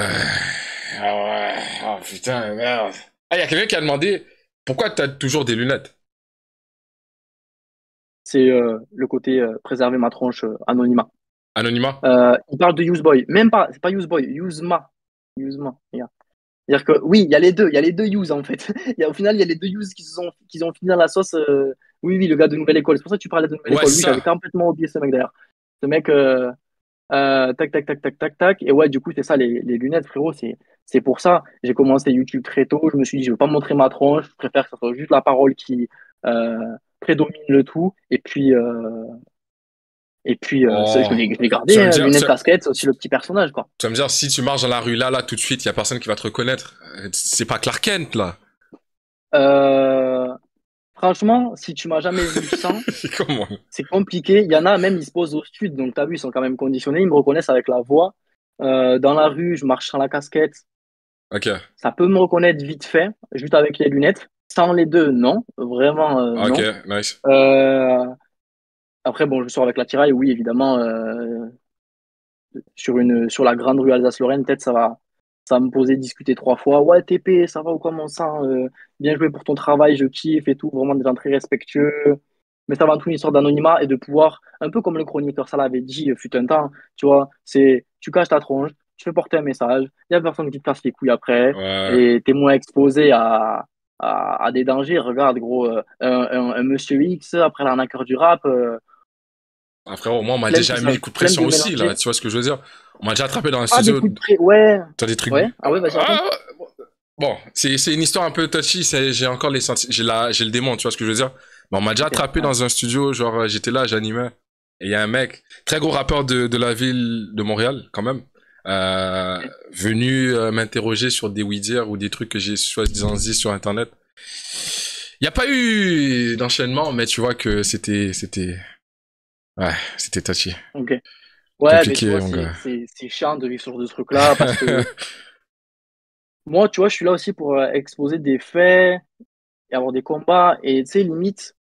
Ah ouais. Ah putain, merde. Ah, il y a quelqu'un qui a demandé pourquoi t'as toujours des lunettes? C'est le côté préserver ma tronche anonymat. Anonymat? Il parle de Useboy, même pas, c'est pas Useboy, Usema. Usema, regarde. C'est-à-dire que oui, il y a les deux use en fait. Au final, il y a les deux use qui ont fini dans la sauce. Oui, oui, le gars de Nouvelle École. C'est pour ça que tu parlais de Nouvelle Ouais, École. c'est Oui, j'avais ça. complètement oublié ce mec d'ailleurs. Ce mec, tac, tac, tac, tac, tac, tac. Et ouais, du coup, c'est ça, les lunettes, frérot. C'est pour ça. J'ai commencé YouTube très tôt. Je me suis dit, je veux pas montrer ma tronche. Je préfère que ce soit juste la parole qui euh, prédomine le tout. Oh. Je l'ai Tu gardé, vas me hein, dire, lunettes, casquette, c'est aussi le petit personnage, quoi. tu vas me dire, si tu marches dans la rue là, tout de suite, il y a personne qui va te reconnaître. C'est pas Clark Kent, là. Euh, Franchement, si tu m'as jamais vu sans, Comment? c'est compliqué. Il y en a même, ils se posent au stud, donc t'as vu, ils sont quand même conditionnés. Ils me reconnaissent avec la voix. Dans la rue, je marche sans la casquette. Ok. Ça peut me reconnaître vite fait, juste avec les lunettes. Sans les deux, non. Vraiment, Ok, non. nice. Euh, Après, bon, je sors avec l'attirail, oui, évidemment, sur la grande rue Alsace-Lorraine, peut-être ça va me poser, discuter trois fois. Ouais, TP, ça va ou comment ça? Bien joué pour ton travail, je kiffe et tout. Vraiment des gens très respectueux. Mais ça va tout une histoire d'anonymat et de pouvoir, un peu comme le chroniqueur, ça l'avait dit, fut un temps, tu vois, c'est, tu caches ta tronche, tu fais porter un message, il y a personne qui te casse les couilles après Ouais. et t'es moins exposé à des dangers. Regarde, gros, un monsieur X après l'arnaqueur du rap, Ah, frérot, moi, on m'a déjà mis le coup de flemme pression de aussi, mélanger. là. Tu vois ce que je veux dire? On m'a déjà attrapé dans un Ah, des studio. coups de près, ouais. T'as des trucs. Ouais, ah ouais, vas-y, raconte. Ah, bon, c'est une histoire un peu touchy. J'ai encore les sentiments. J'ai le démon, tu vois ce que je veux dire? Mais on m'a déjà Ok, attrapé ouais. dans un studio, genre, j'étais là, j'animais. Et il y a un mec, très gros rappeur de la ville de Montréal, quand même, euh, Ok. venu m'interroger sur des oui-dire ou des trucs que j'ai soi-disant dit sur Internet. Il n'y a pas eu d'enchaînement, mais tu vois que ouais, c'était touchy. Ok. Ouais, mais tu Compliqué, vois, mon gars. c'est chiant de vivre sur ce truc-là parce que moi, tu vois, je suis là aussi pour exposer des faits et avoir des combats. Et tu sais, limite,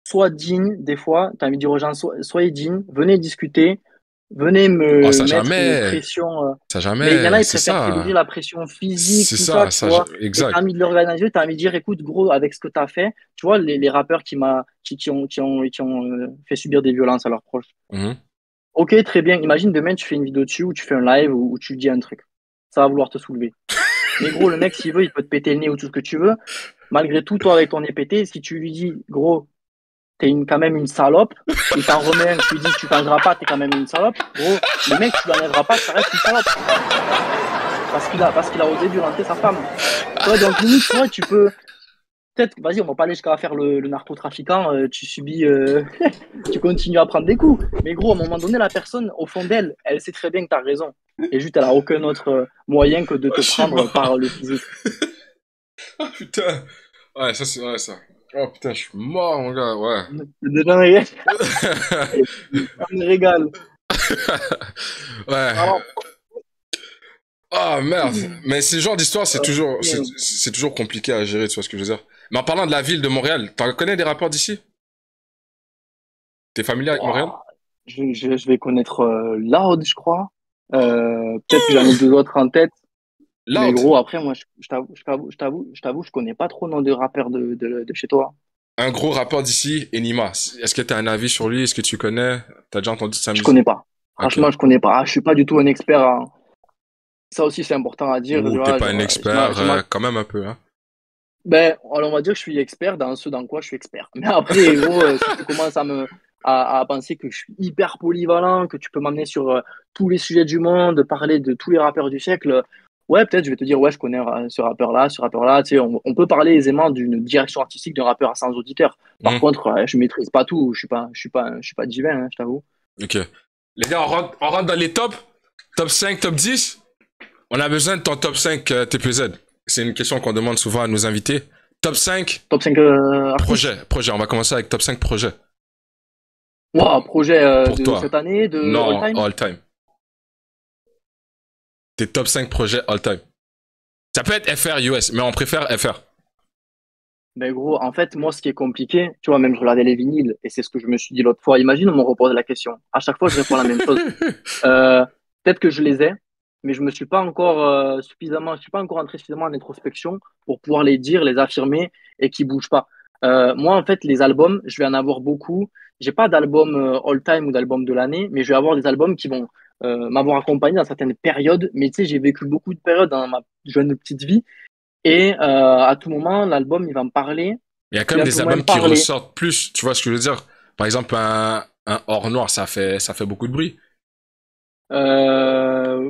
sois digne, des fois, tu as envie de dire aux gens, soyez digne, venez discuter, venez Oh, me ça mettre une jamais. pression. Ça Mais il y en a, jamais. ils C'est préfèrent privilégier ça. la pression physique, C'est tout ça, ça. tu vois. Et tu as Exact. envie de l'organiser, tu as envie de dire, écoute, gros, avec ce que tu as fait, tu vois, les rappeurs qui ont fait subir des violences à leurs proches. Mhm. Ok, très bien. Imagine demain, tu fais une vidéo dessus ou tu fais un live où tu dis un truc. Ça va vouloir te soulever. Mais gros, le mec, s'il veut, il peut te péter le nez ou tout ce que tu veux. Malgré tout, toi, avec ton nez pété, si tu lui dis, gros, quand même une salope, il t'en remet un, tu lui dis, tu t'engrappes pas, t'es quand même une salope. Gros, le mec, tu l'enlèveras pas, ça reste une salope. Parce qu'il a osé violenter sa femme. Tu vois, donc limite, tu vois, tu peux, peut-être, vas-y, on va pas aller jusqu'à faire le narcotrafiquant, tu subis, tu continues à prendre des coups. Mais gros, à un moment donné, la personne, au fond d'elle, elle sait très bien que tu as raison. Et juste, elle a aucun autre moyen que de Oh, te je suis prendre mort. par le physique. Oh, putain. Ouais, ça, c'est vrai, ça. Oh, putain, je suis mort, mon gars, ouais. Déjà, ça me régale. Ouais. Alors, Oh, merde. Mais ce genre d'histoire, euh, c'est toujours compliqué à gérer, tu vois ce que je veux dire. Mais en parlant de la ville de Montréal, t'en connais des rappeurs d'ici? T'es familier avec Montréal? ouah, je vais connaître Loud, je crois. Peut-être que j'en ai deux autres en tête. Mais Loud. gros, après, moi, je t'avoue, je connais pas trop le nom de rappeurs de chez toi. Un gros rappeur d'ici, Enima. Est-ce que t'as un avis sur lui? Est-ce que tu connais? T'as déjà entendu sa Je musique? connais pas. Ok. Franchement, je connais pas. Ah, je suis pas du tout un expert. Ça aussi, c'est important à dire. Tu Ou t'es vois, pas un genre, expert, quand même un peu, hein. ben, alors on va dire que je suis expert dans ce dans quoi je suis expert. Mais après, gros, si tu commences à penser que je suis hyper polyvalent, que tu peux m'amener sur tous les sujets du monde, parler de tous les rappeurs du siècle, ouais, peut-être je vais te dire, ouais, je connais ce rappeur-là. Tu sais, on peut parler aisément d'une direction artistique d'un rappeur à 100 auditeurs. Par Hmm. contre, je maîtrise pas tout. Je suis pas divin, hein, je t'avoue. Ok. Les gars, on rentre dans les tops. Top 5, top 10. On a besoin de ton top 5 TPZ. C'est une question qu'on demande souvent à nos invités. Top 5 Top 5 artistes. projets. On va commencer avec top 5 projets. Wow, projet Pour de toi. cette année, de all Non, time. all time. Tes top 5 projets all time. Ça peut être FR, US, mais on préfère FR. Ben gros, en fait, moi, ce qui est compliqué, tu vois, même je regardais les vinyles, et c'est ce que je me suis dit l'autre fois. Imagine, on me repose la question. À chaque fois, je réponds la même chose. Euh, Peut-être que je les ai, mais je me suis pas encore je suis pas encore entré suffisamment en introspection pour pouvoir les dire, les affirmer et qui bougent pas. Moi, en fait, les albums, je vais en avoir beaucoup. J'ai pas d'album all-time ou d'album de l'année, mais je vais avoir des albums qui vont m'avoir accompagné dans certaines périodes. Mais tu sais, j'ai vécu beaucoup de périodes dans ma jeune petite vie, et à tout moment, l'album, il va me parler, Il y a quand puis même à tout des moment, il albums me qui parler. ressortent plus, tu vois ce que je veux dire. Par exemple, un Or Noir, ça fait beaucoup de bruit.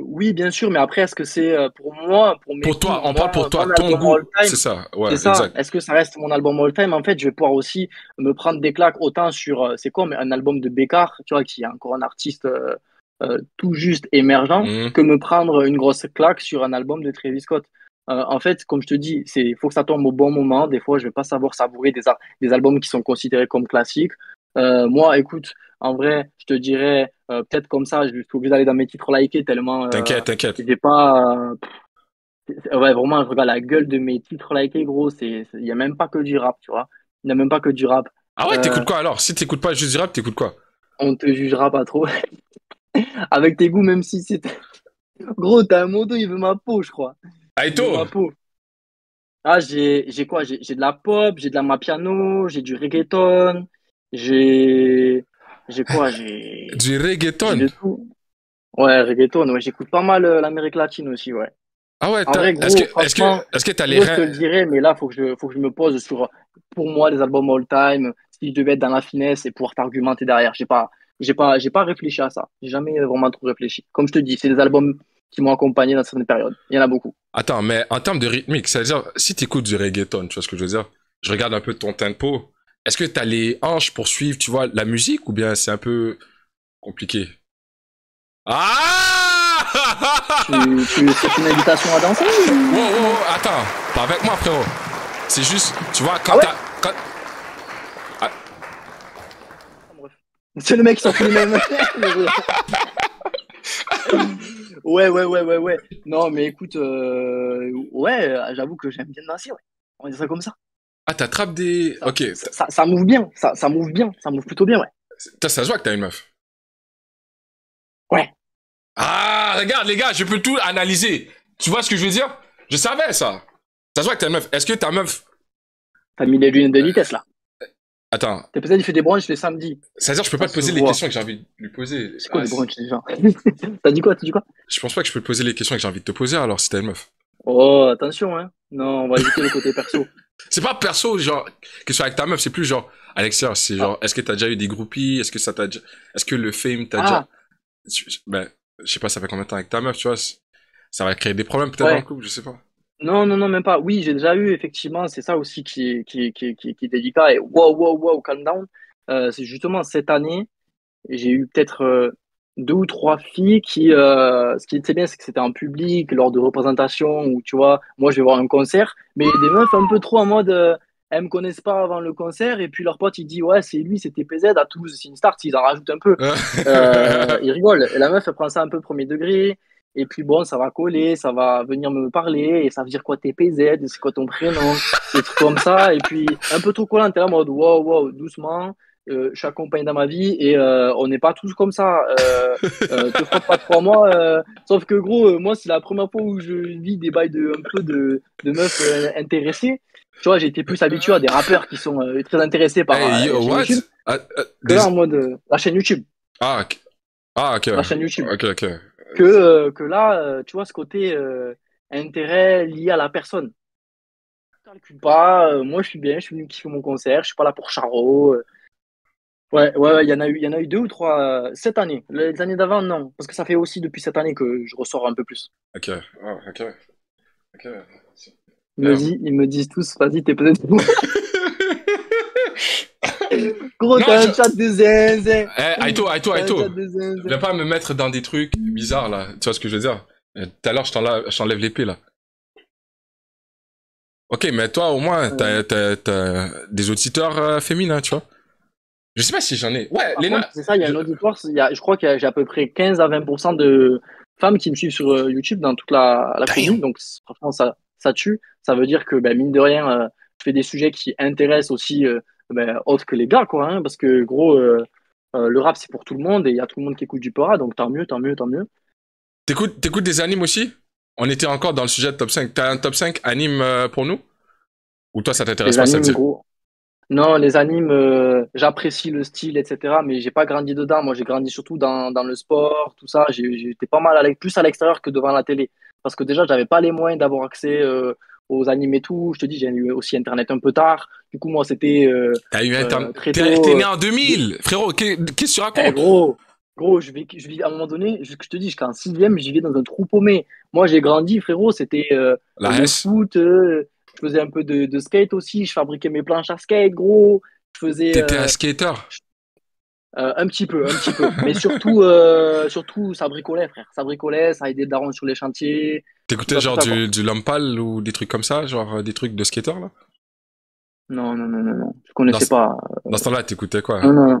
Oui, bien sûr, mais après, est-ce que c'est pour moi, pour mes Pour goûts, toi, on parle pour toi, mon ton album goût, c'est all-time? ça, C'est ouais, ça. exact. Est-ce que ça reste mon album all-time? En fait, je vais pouvoir aussi me prendre des claques autant sur, c'est quoi, mais un album de Bécard, tu vois, qui est encore un artiste tout juste émergent, Mhm. que me prendre une grosse claque sur un album de Travis Scott. En fait, comme je te dis, faut que ça tombe au bon moment. Des fois, je vais pas savoir savourer des albums qui sont considérés comme classiques. Moi, écoute, en vrai, je te dirais, peut-être comme ça, je suis obligé d'aller dans mes titres likés tellement T'inquiète, t'inquiète. j'ai pas. Ouais, vraiment, je regarde la gueule de mes titres likés, gros. Il y a même pas que du rap, tu vois. Il n'y a même pas que du rap. Ah ouais, Euh, t'écoutes quoi alors? Si t'écoutes pas juste du rap, t'écoutes quoi? on te jugera pas trop. Avec tes goûts, même si c'est... Gros, t'as un moto, il veut ma peau, je crois. Il veut Aito! ma peau. Ah, j'ai quoi? J'ai de la pop, j'ai de la mapiano, j'ai du reggaeton, j'ai... J'ai quoi? Du J'ai reggaeton? de tout. Ouais, reggaeton, ouais, j'écoute pas mal l'Amérique latine aussi, ouais. Ah ouais, En vrai, est-ce que, gros, est-ce que, franchement, est-ce que t'as les gros, je te reins? le dirais, mais là, faut que je me pose sur, pour moi, les albums all-time, si je devais être dans la finesse et pouvoir t'argumenter derrière. J'ai pas réfléchi à ça. J'ai jamais vraiment trop réfléchi. Comme je te dis, c'est des albums qui m'ont accompagné dans certaines périodes. Il y en a beaucoup. Attends, mais en termes de rythmique, c'est-à-dire, si t'écoutes du reggaeton, tu vois ce que je veux dire? Je regarde un peu ton tempo. Est-ce que t'as les hanches pour suivre, tu vois, la musique ou bien c'est un peu compliqué? Ah! C'est une invitation à danser Wow, ou wow, comment? wow, attends, pas avec moi, frérot. C'est juste, tu vois, Ah quand ouais? t'as, quand, ah, Bref. C'est le mec qui s'en fout lui-même. Ouais. Non, mais écoute, ouais, j'avoue que j'aime bien danser, ouais. On va dire ça comme ça. t'attrapes des, ok, Ça move bien, ça move bien, ça move plutôt bien, ouais. ça se voit que t'as une meuf. Ouais, Ah, regarde, les gars, je peux tout analyser. Tu vois ce que je veux dire? Je savais ça. Ça se voit que t'as une meuf. Est-ce que ta meuf, t'as mis les lunettes de vitesse là. attends, T'es peut-être il fait des brunchs les samedis. c'est-à-dire, je peux pas Ça te se poser les voit. questions que j'ai envie de lui poser. C'est quoi Ah, des brunchs déjà? T'as dit quoi? T'as dit quoi? je pense pas que je peux te poser les questions que j'ai envie de te poser alors si t'as une meuf. Oh, attention, hein. Non, on va éviter le côté perso. C'est pas perso, genre, que ce soit avec ta meuf, c'est plus genre, à l'extérieur, c'est Ah, genre, est-ce que t'as déjà eu des groupies? Est-ce que ça t'a déjà, est-ce que le fame t'a déjà, ah, ben, je sais pas, ça fait combien de temps avec ta meuf, tu vois, ça va créer des problèmes peut-être dans le ouais. couple, je sais pas. Non, même pas. Oui, j'ai déjà eu, effectivement, c'est ça aussi qui est délicat. Et wow, calm down. C'est justement cette année. J'ai eu peut-être deux ou trois filles qui, ce qui était bien, c'est que c'était en public, lors de représentations, où tu vois, moi je vais voir un concert, mais des meufs un peu trop en mode, elles me connaissent pas avant le concert, et puis leur pote il dit, ouais, c'est lui, c'était PZ à Toulouse, c'est une star, ils en rajoutent un peu. Ils rigolent. Et la meuf, elle prend ça un peu premier degré, et puis bon, ça va coller, ça va venir me parler, et ça veut dire quoi t'es PZ, c'est quoi ton prénom, des trucs comme ça, et puis un peu trop collant, t'es là en mode, wow, doucement je suis accompagné dans ma vie et on n'est pas tous comme ça. Te frotte pas 3 mois. Sauf que gros, moi, c'est la première fois où je vis des bails un peu de meufs intéressées. Tu vois, j'ai été plus habitué à des rappeurs qui sont très intéressés par Hey, la yo, chaîne what? YouTube que là en mode la chaîne YouTube. Ah, ok. Ah, ok. La chaîne YouTube. Ok. Que là, tu vois, ce côté intérêt lié à la personne. Je calcule pas, moi je suis bien, je suis venu kiffer mon concert, je suis pas là pour Charo. Ouais, il y en a eu deux ou trois cette année. Les années d'avant, non. Parce que ça fait aussi depuis cette année que je ressors un peu plus. Ok. Ah, ok. Damn. Ils me disent tous, vas-y, t'es peut-être fou. Gros, Non, t'as un chat de zinzin. T'as un chat Aito. de zinzin. Viens pas me mettre dans des trucs bizarres, là. Tu vois ce que je veux dire? Tout à l'heure, je t'enlève l'épée, là. Ok, mais toi, au moins, Euh, t'as des auditeurs féminins, tu vois? Je sais pas si j'en ai. Ouais, Par contre, Léna. c'est ça, il y a je- un auditoire. Je crois que j'ai à peu près 15 à 20% de femmes qui me suivent sur YouTube dans toute la commu. Damn. Donc, franchement, ça tue. Ça veut dire que, ben, mine de rien, je fais des sujets qui intéressent aussi ben, autres que les gars, quoi. Hein, parce que, gros, le rap, c'est pour tout le monde et il y a tout le monde qui écoute du Pora. Donc, tant mieux. T'écoutes des animes aussi? On était encore dans le sujet de top 5. T'as un top 5 anime pour nous? Ou toi, ça t'intéresse Les pas, ça te animes, dit? gros. Non, les animes, j'apprécie le style, etc. Mais j'ai pas grandi dedans. Moi, j'ai grandi surtout dans le sport, tout ça. J'étais pas mal plus à l'extérieur que devant la télé. Parce que déjà, j'avais pas les moyens d'avoir accès aux animes et tout. Je te dis, j'ai eu aussi Internet un peu tard. Du coup, moi, c'était T'as eu un temps. très T'es tôt. né en 2000! Frérot, qu'est-ce que tu Eh, racontes? gros, je vis, à un moment donné, je te dis, jusqu'en sixième, j'y vais dans un trou paumé. Moi, j'ai grandi, frérot, c'était La le S? foot, je faisais un peu de skate aussi, je fabriquais mes planches à skate, gros. Je faisais T'étais un skater? un petit peu. Mais surtout, ça bricolait, frère. Ça bricolait, ça aidait Daron sur les chantiers, T'écoutais tout genre ça, quoi. du Lampal ou des trucs comme ça? Genre des trucs de skater, là? Non. Je Dans connaissais ce, pas. dans ce temps-là, t'écoutais quoi? Non,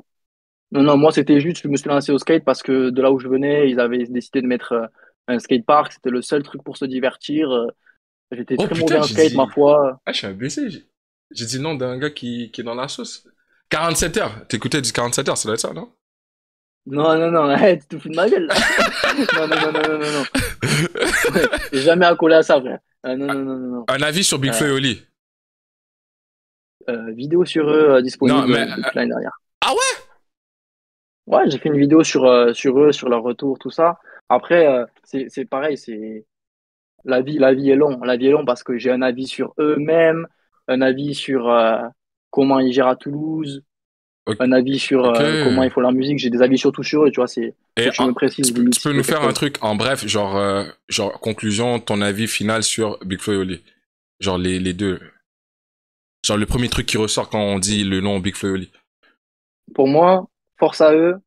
non, non, moi, c'était juste, je me suis lancé au skate parce que de là où je venais, ils avaient décidé de mettre un skatepark. C'était le seul truc pour se divertir. J'étais Oh très mauvais putain, en j'ai skate, ma dit. foi. Ah, je suis un BC. J'ai dit le nom d'un gars qui est dans la sauce. 47 heures. T'écoutais du 47 heures, ça doit être ça, non? Non, non, non, hey, tu te fous de ma gueule là. Non, non, non, non, non, non, non. J'ai jamais accolé à ça, frère. Non, non, non, non, non. Un avis sur Big Flo et Oli. Vidéo sur eux Non, disponible mais. depuis l'année dernière. Ah ouais? Ouais, j'ai fait une vidéo sur eux, sur leur retour, tout ça. Après, c'est pareil, c'est la vie est longue. La vie est longue parce que j'ai un avis sur eux-mêmes, un avis sur comment ils gèrent à Toulouse, Ok. un avis sur Ok. comment ils font leur musique. J'ai des avis surtout sur eux, tu vois. C'est faut Et que tu me précises limite tu si peux tu nous veux quelque faire un chose. truc en bref, genre conclusion, ton avis final sur Big Flo et Oli. Genre les deux. Genre le premier truc qui ressort quand on dit le nom Big Flo et Oli. Pour moi, force à eux.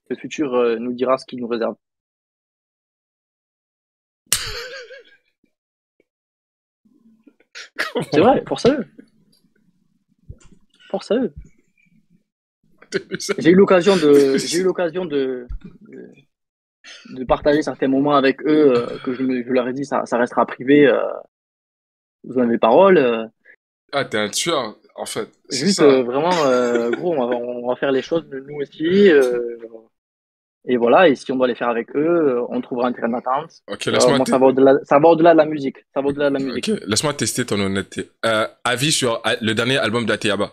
Le futur nous dira ce qu'il nous réserve. C'est Comment vrai, force à eux. Force à eux. J'ai eu l'occasion de partager certains moments avec eux que je leur ai dit ça restera privé. Vous en avez parole. Ah, t'es un tueur, en fait. C'est Juste ça. vraiment, gros, on va faire les choses de nous aussi. Et voilà, et si on doit les faire avec eux, on trouvera un terrain d'entente. Ok, Moi, ça va au-delà de la musique. Ça va au-delà de la ok, musique. laisse-moi tester ton honnêteté. Avis sur le dernier album d'Ateyaba.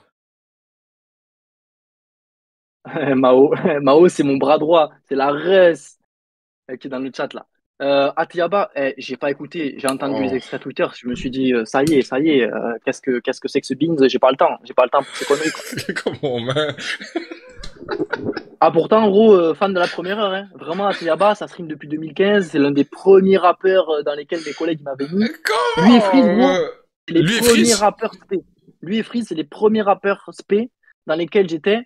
Mao, Mao, c'est mon bras droit. C'est la res qui est dans le chat là. Atiaba, j'ai pas écouté, j'ai entendu les Oh, extraits Twitter, je me suis dit ça y est, qu'est-ce que c'est que ce Beans? J'ai pas le temps pour ces conneries quoi. comment, man? Ah pourtant, en gros, fan de la première heure, hein. Vraiment Atiaba, ça stream depuis 2015, c'est l'un des premiers rappeurs dans lesquels mes collègues m'avaient mis. Lui et Freeze, Comment? gros, c'est les Lui et premiers Freeze? rappeurs spé. Lui et Freeze, c'est les premiers rappeurs spé dans lesquels j'étais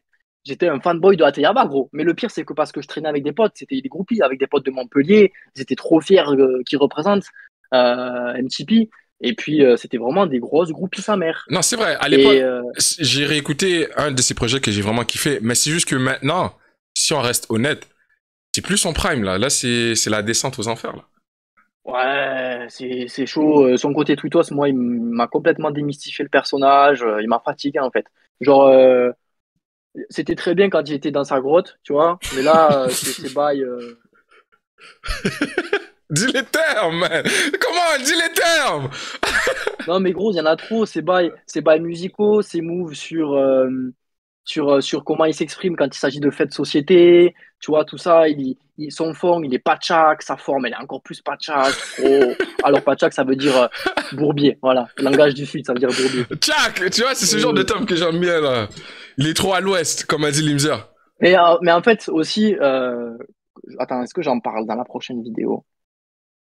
un fanboy de Ateyaba, gros. Mais le pire, c'est que parce que je traînais avec des potes, c'était des groupies, avec des potes de Montpellier, ils étaient trop fiers qu'ils représentent MTP. Et puis, c'était vraiment des grosses groupies sa mère. Non, c'est vrai. À l'époque, Et j'ai réécouté un de ses projets que j'ai vraiment kiffé. Mais c'est juste que maintenant, si on reste honnête, c'est plus son prime, là. Là, c'est la descente aux enfers, là. ouais, c'est chaud. Son côté tweetos, moi, il m'a complètement démystifié le personnage. Il m'a fatigué, en fait. Genre, c'était très bien quand il était dans sa grotte, tu vois. Mais là, c'est bail. Dis les termes, man. Comment? Dis les termes. Non, mais gros, il y en a trop. C'est bail musicaux, c'est move sur comment il s'exprime quand il s'agit de faits de société. Tu vois, tout ça, son fond, il est pachak, sa forme, elle est encore plus pachak. Oh. Alors, pachak, ça veut dire bourbier. Voilà, langage du Sud, ça veut dire bourbier. Tchac, tu vois, c'est ce genre de Et, terme que j'aime bien, là. Il est trop à l'ouest, comme a dit Limzer. mais en fait, aussi, attends, est-ce que j'en parle dans la prochaine vidéo?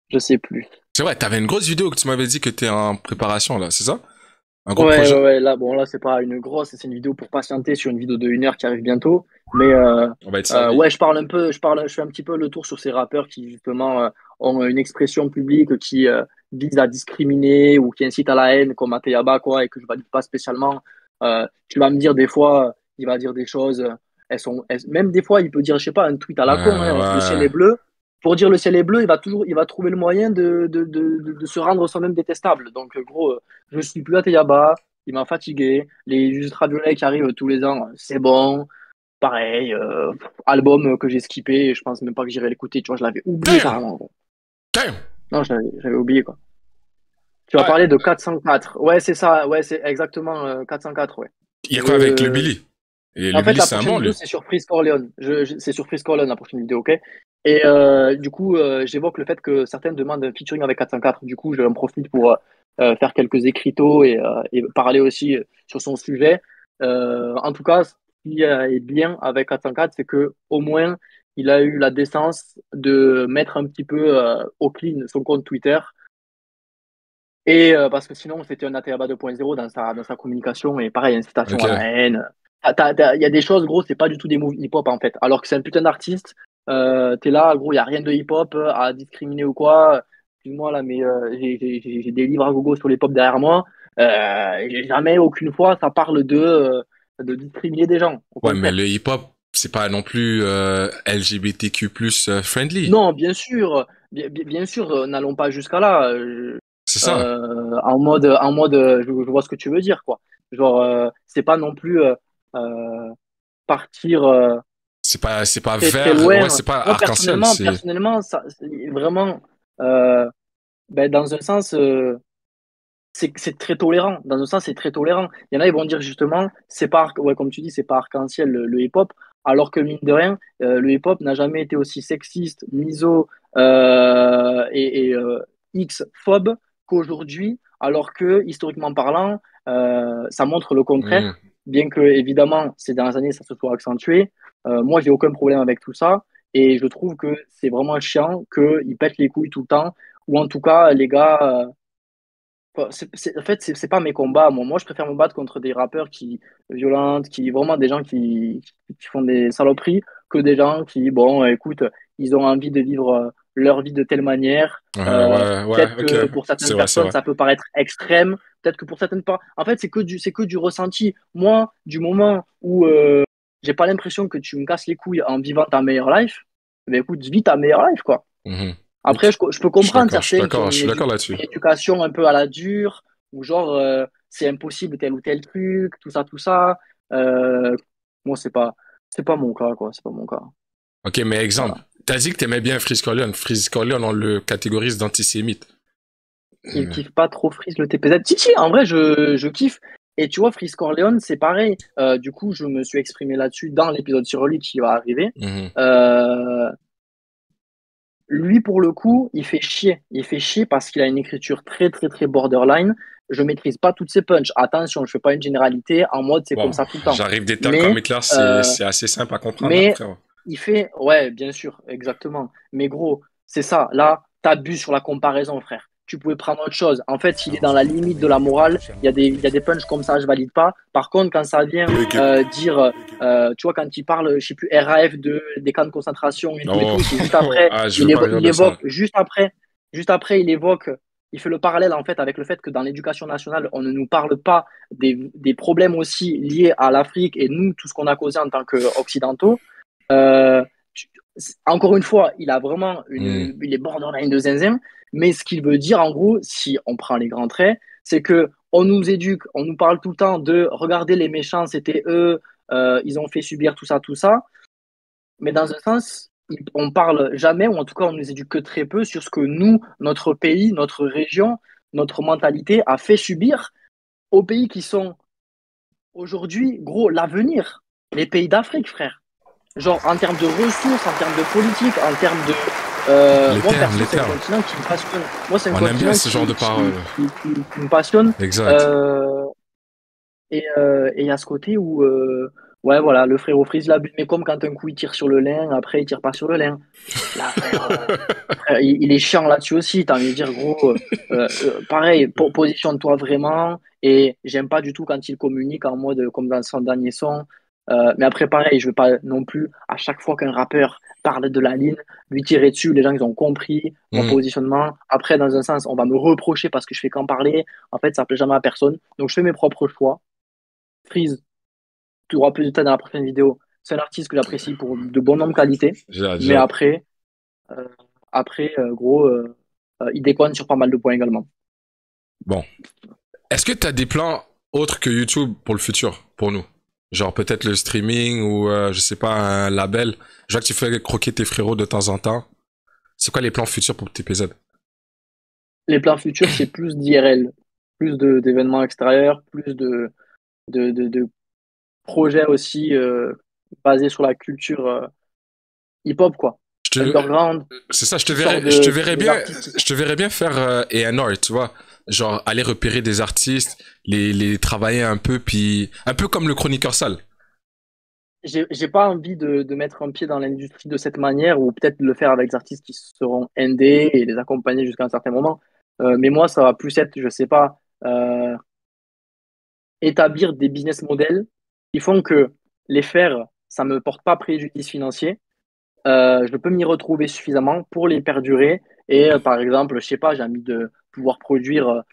Je sais plus. C'est vrai, t'avais une grosse vidéo que tu m'avais dit que t'es en préparation, là, c'est ça? Un gros Ouais, projet? ouais, ouais, là, bon, là, c'est pas une grosse, c'est une vidéo pour patienter sur une vidéo de 1 heure qui arrive bientôt. Mais On va être servi. ouais, je fais un petit peu le tour sur ces rappeurs qui, justement, ont une expression publique qui vise à discriminer ou qui incite à la haine, comme Ateyaba, quoi, et que je valide pas spécialement. Tu vas me dire, des fois, il va dire des choses, même des fois, il peut dire, je sais pas, un tweet à la con, hein, le ciel Ouais. est bleu. Pour dire le ciel est bleu, il va trouver le moyen de se rendre soi-même détestable. Donc, gros, je suis plus à Teyaba, il m'a fatigué. Les ultraviolets qui arrivent tous les ans, c'est bon. Pareil, album que j'ai skippé, et je pense même pas que j'irai l'écouter, tu vois, je l'avais oublié Damn! carrément, gros. Damn! Non, j'avais oublié, quoi. Tu vas Ouais. parler de 404. Ouais, c'est ça, ouais, c'est exactement 404, ouais. Il y a quoi avec le Je... Billy? Et le En fait, Billy, la c'est un prochaine bon, vidéo, lui. c'est sur Freeze Corleone. C'est sur Freeze Corleone, la prochaine vidéo, ok? Et du coup, j'évoque le fait que certaines demandent un featuring avec 404. Du coup, j'en profite pour faire quelques écriteaux et parler aussi sur son sujet. En tout cas, ce qui est bien avec 404, c'est que au moins, il a eu la décence de mettre un petit peu au clean son compte Twitter. Et parce que sinon, c'était un ATABA 2.0 dans sa communication. Et pareil, incitation Ok. à la haine. Il y a des choses, gros, c'est pas du tout des moves hip-hop en fait. Alors que c'est un putain d'artiste. T'es là, gros, il y a rien de hip-hop à discriminer ou quoi. Excuse-moi là, mais j'ai des livres à gogo sur l'hip-hop derrière moi. Jamais, aucune fois, ça parle de discriminer des gens. Au Ouais, mais contraire. le hip-hop, c'est pas non plus LGBTQ+ friendly. Non, bien sûr, n'allons pas jusqu'à là. C'est ça. En mode, je vois ce que tu veux dire, quoi. Genre, c'est pas non plus. partir C'est pas très très vert, ouais, loin. c'est pas Moi, arc-en-ciel, c'est. personnellement, ça, vraiment, euh, ben, dans un sens, c'est très tolérant. Dans un sens, c'est très tolérant. Il y en a, ils vont dire justement, c'est pas, ouais, comme tu dis, c'est pas arc-en-ciel le hip-hop, alors que mine de rien, le hip-hop n'a jamais été aussi sexiste, miso et X-phobe qu'aujourd'hui, alors que historiquement parlant, ça montre le Hmm. contraire, bien que évidemment ces dernières années ça se soit accentué. Moi, j'ai aucun problème avec tout ça, et je trouve que c'est vraiment chiant qu'ils pètent les couilles tout le temps, ou en tout cas, les gars. En fait, c'est pas mes combats. Moi, je préfère me battre contre des rappeurs qui violentent, qui vraiment des gens qui font des saloperies, que des gens qui, bon, écoute, ils ont envie de vivre leur vie de telle manière. Ouais, ouais, Peut-être ok. que pour C'est certaines vrai, c'est personnes, vrai. ça peut paraître extrême. Peut-être que pour certaines pas. En fait, c'est que du ressenti. Moi, du moment où j'ai pas l'impression que tu me casses les couilles en vivant ta meilleure life, ben écoute, vis ta meilleure life, quoi. Mhm. Après, je peux Je suis comprendre d'accord, je suis certains qui ont d'accord, je suis d'accord là-dessus. une éducation un peu à la dure, ou genre, c'est impossible tel ou tel truc, tout ça, tout ça. Euh, Moi, c'est pas mon cas, quoi. C'est pas mon cas. Ok, mais exemple, Voilà. t'as dit que t'aimais bien Freeze Corleone. Freeze Corleone, on le catégorise d'antisémite. Qui kiffe pas trop Freeze le TPZ. Si, si, en vrai, je kiffe. Et tu vois, Freeze Corleone, c'est pareil. Du coup, je me suis exprimé là-dessus dans l'épisode sur lui qui va arriver. Mhm. Euh, Lui, pour le coup, il fait chier. Il fait chier parce qu'il a une écriture très, très, très borderline. Je maîtrise pas toutes ses punches. Attention, je fais pas une généralité en mode c'est comme Bon, ça tout le temps. j'arrive des termes comme Mais, Hitler, euh, c'est assez simple à comprendre, hein, mais frère. il fait, ouais, bien sûr, exactement. Mais gros, c'est ça. Là, t'abuses sur la comparaison, frère. Tu pouvais prendre autre chose. En fait, s'il est dans la limite de la morale, il y a des punches comme ça, je valide pas. Par contre, quand ça vient dire, tu vois, quand il parle, je sais plus, RAF des camps de concentration et Oh, tout, c'est juste après, ah, je veux pas rire il de ça. évoque, juste après, il évoque, il fait le parallèle, en fait, avec le fait que dans l'éducation nationale, on ne nous parle pas des problèmes aussi liés à l'Afrique et nous, tout ce qu'on a causé en tant qu'Occidentaux. Euh, Encore une fois, il a vraiment Hmm. il est borderline de zinzin, mais ce qu'il veut dire, en gros, si on prend les grands traits, c'est que on nous éduque, on nous parle tout le temps de regarder les méchants, c'était eux, ils ont fait subir tout ça, mais dans un sens, on parle jamais, ou en tout cas, on nous éduque que très peu sur ce que nous, notre pays, notre région, notre mentalité a fait subir aux pays qui sont aujourd'hui, gros, l'avenir, les pays d'Afrique, frère. Genre, en termes de ressources, en termes de politique, en termes de. Moi, perso, Les c'est un termes. continent qui me passionne. Moi, c'est un On aime bien continent ce genre de paroles. qui me passionne. Exact. Euh, et il y a ce côté où, ouais, voilà, le frérot Freeze l'abuse. Mais comme quand un coup il tire sur le lin, après il tire pas sur le lin. Là, frère, il est chiant là-dessus aussi. T'as envie de dire, gros, pareil, positionne-toi vraiment. Et j'aime pas du tout quand il communique en mode comme dans son dernier son. Mais après, pareil, je veux pas non plus, à chaque fois qu'un rappeur parle de la ligne, lui tirer dessus. Les gens, ils ont compris mon Hmm. positionnement. Après, dans un sens, on va me reprocher parce que je fais qu'en parler. En fait, ça plaît jamais à personne. Donc, je fais mes propres choix. Freeze, tu auras plus de temps dans la prochaine vidéo. C'est un artiste que j'apprécie pour de bonnes nombre qualités. J'ai hâte, j'ai Mais hâte. euh, gros, il déconne sur pas mal de points également. Bon. Est-ce que tu as des plans autres que YouTube pour le futur, pour nous? Genre peut-être le streaming ou je sais pas, un label. Je vois que tu fais croquer tes frérots de temps en temps. C'est quoi les plans futurs pour TPZ? Les plans futurs, c'est plus d'IRL, plus d'événements extérieurs, plus de projets aussi basés sur la culture hip-hop, quoi. Je te, Underground, c'est ça, qui sort des artistes qui je sortent. te verrais bien faire A&R, tu vois. Genre aller repérer des artistes, les travailler un peu, puis un peu comme le chroniqueur sale. J'ai pas envie de mettre un pied dans l'industrie de cette manière, ou peut-être de le faire avec des artistes qui seront indés et les accompagner jusqu'à un certain moment. Mais moi, ça va plus être, je sais pas, établir des business models qui font que les faire, ça me porte pas préjudice financier. Je peux m'y retrouver suffisamment pour les perdurer. Et par exemple, je sais pas, j'ai envie de pouvoir produire,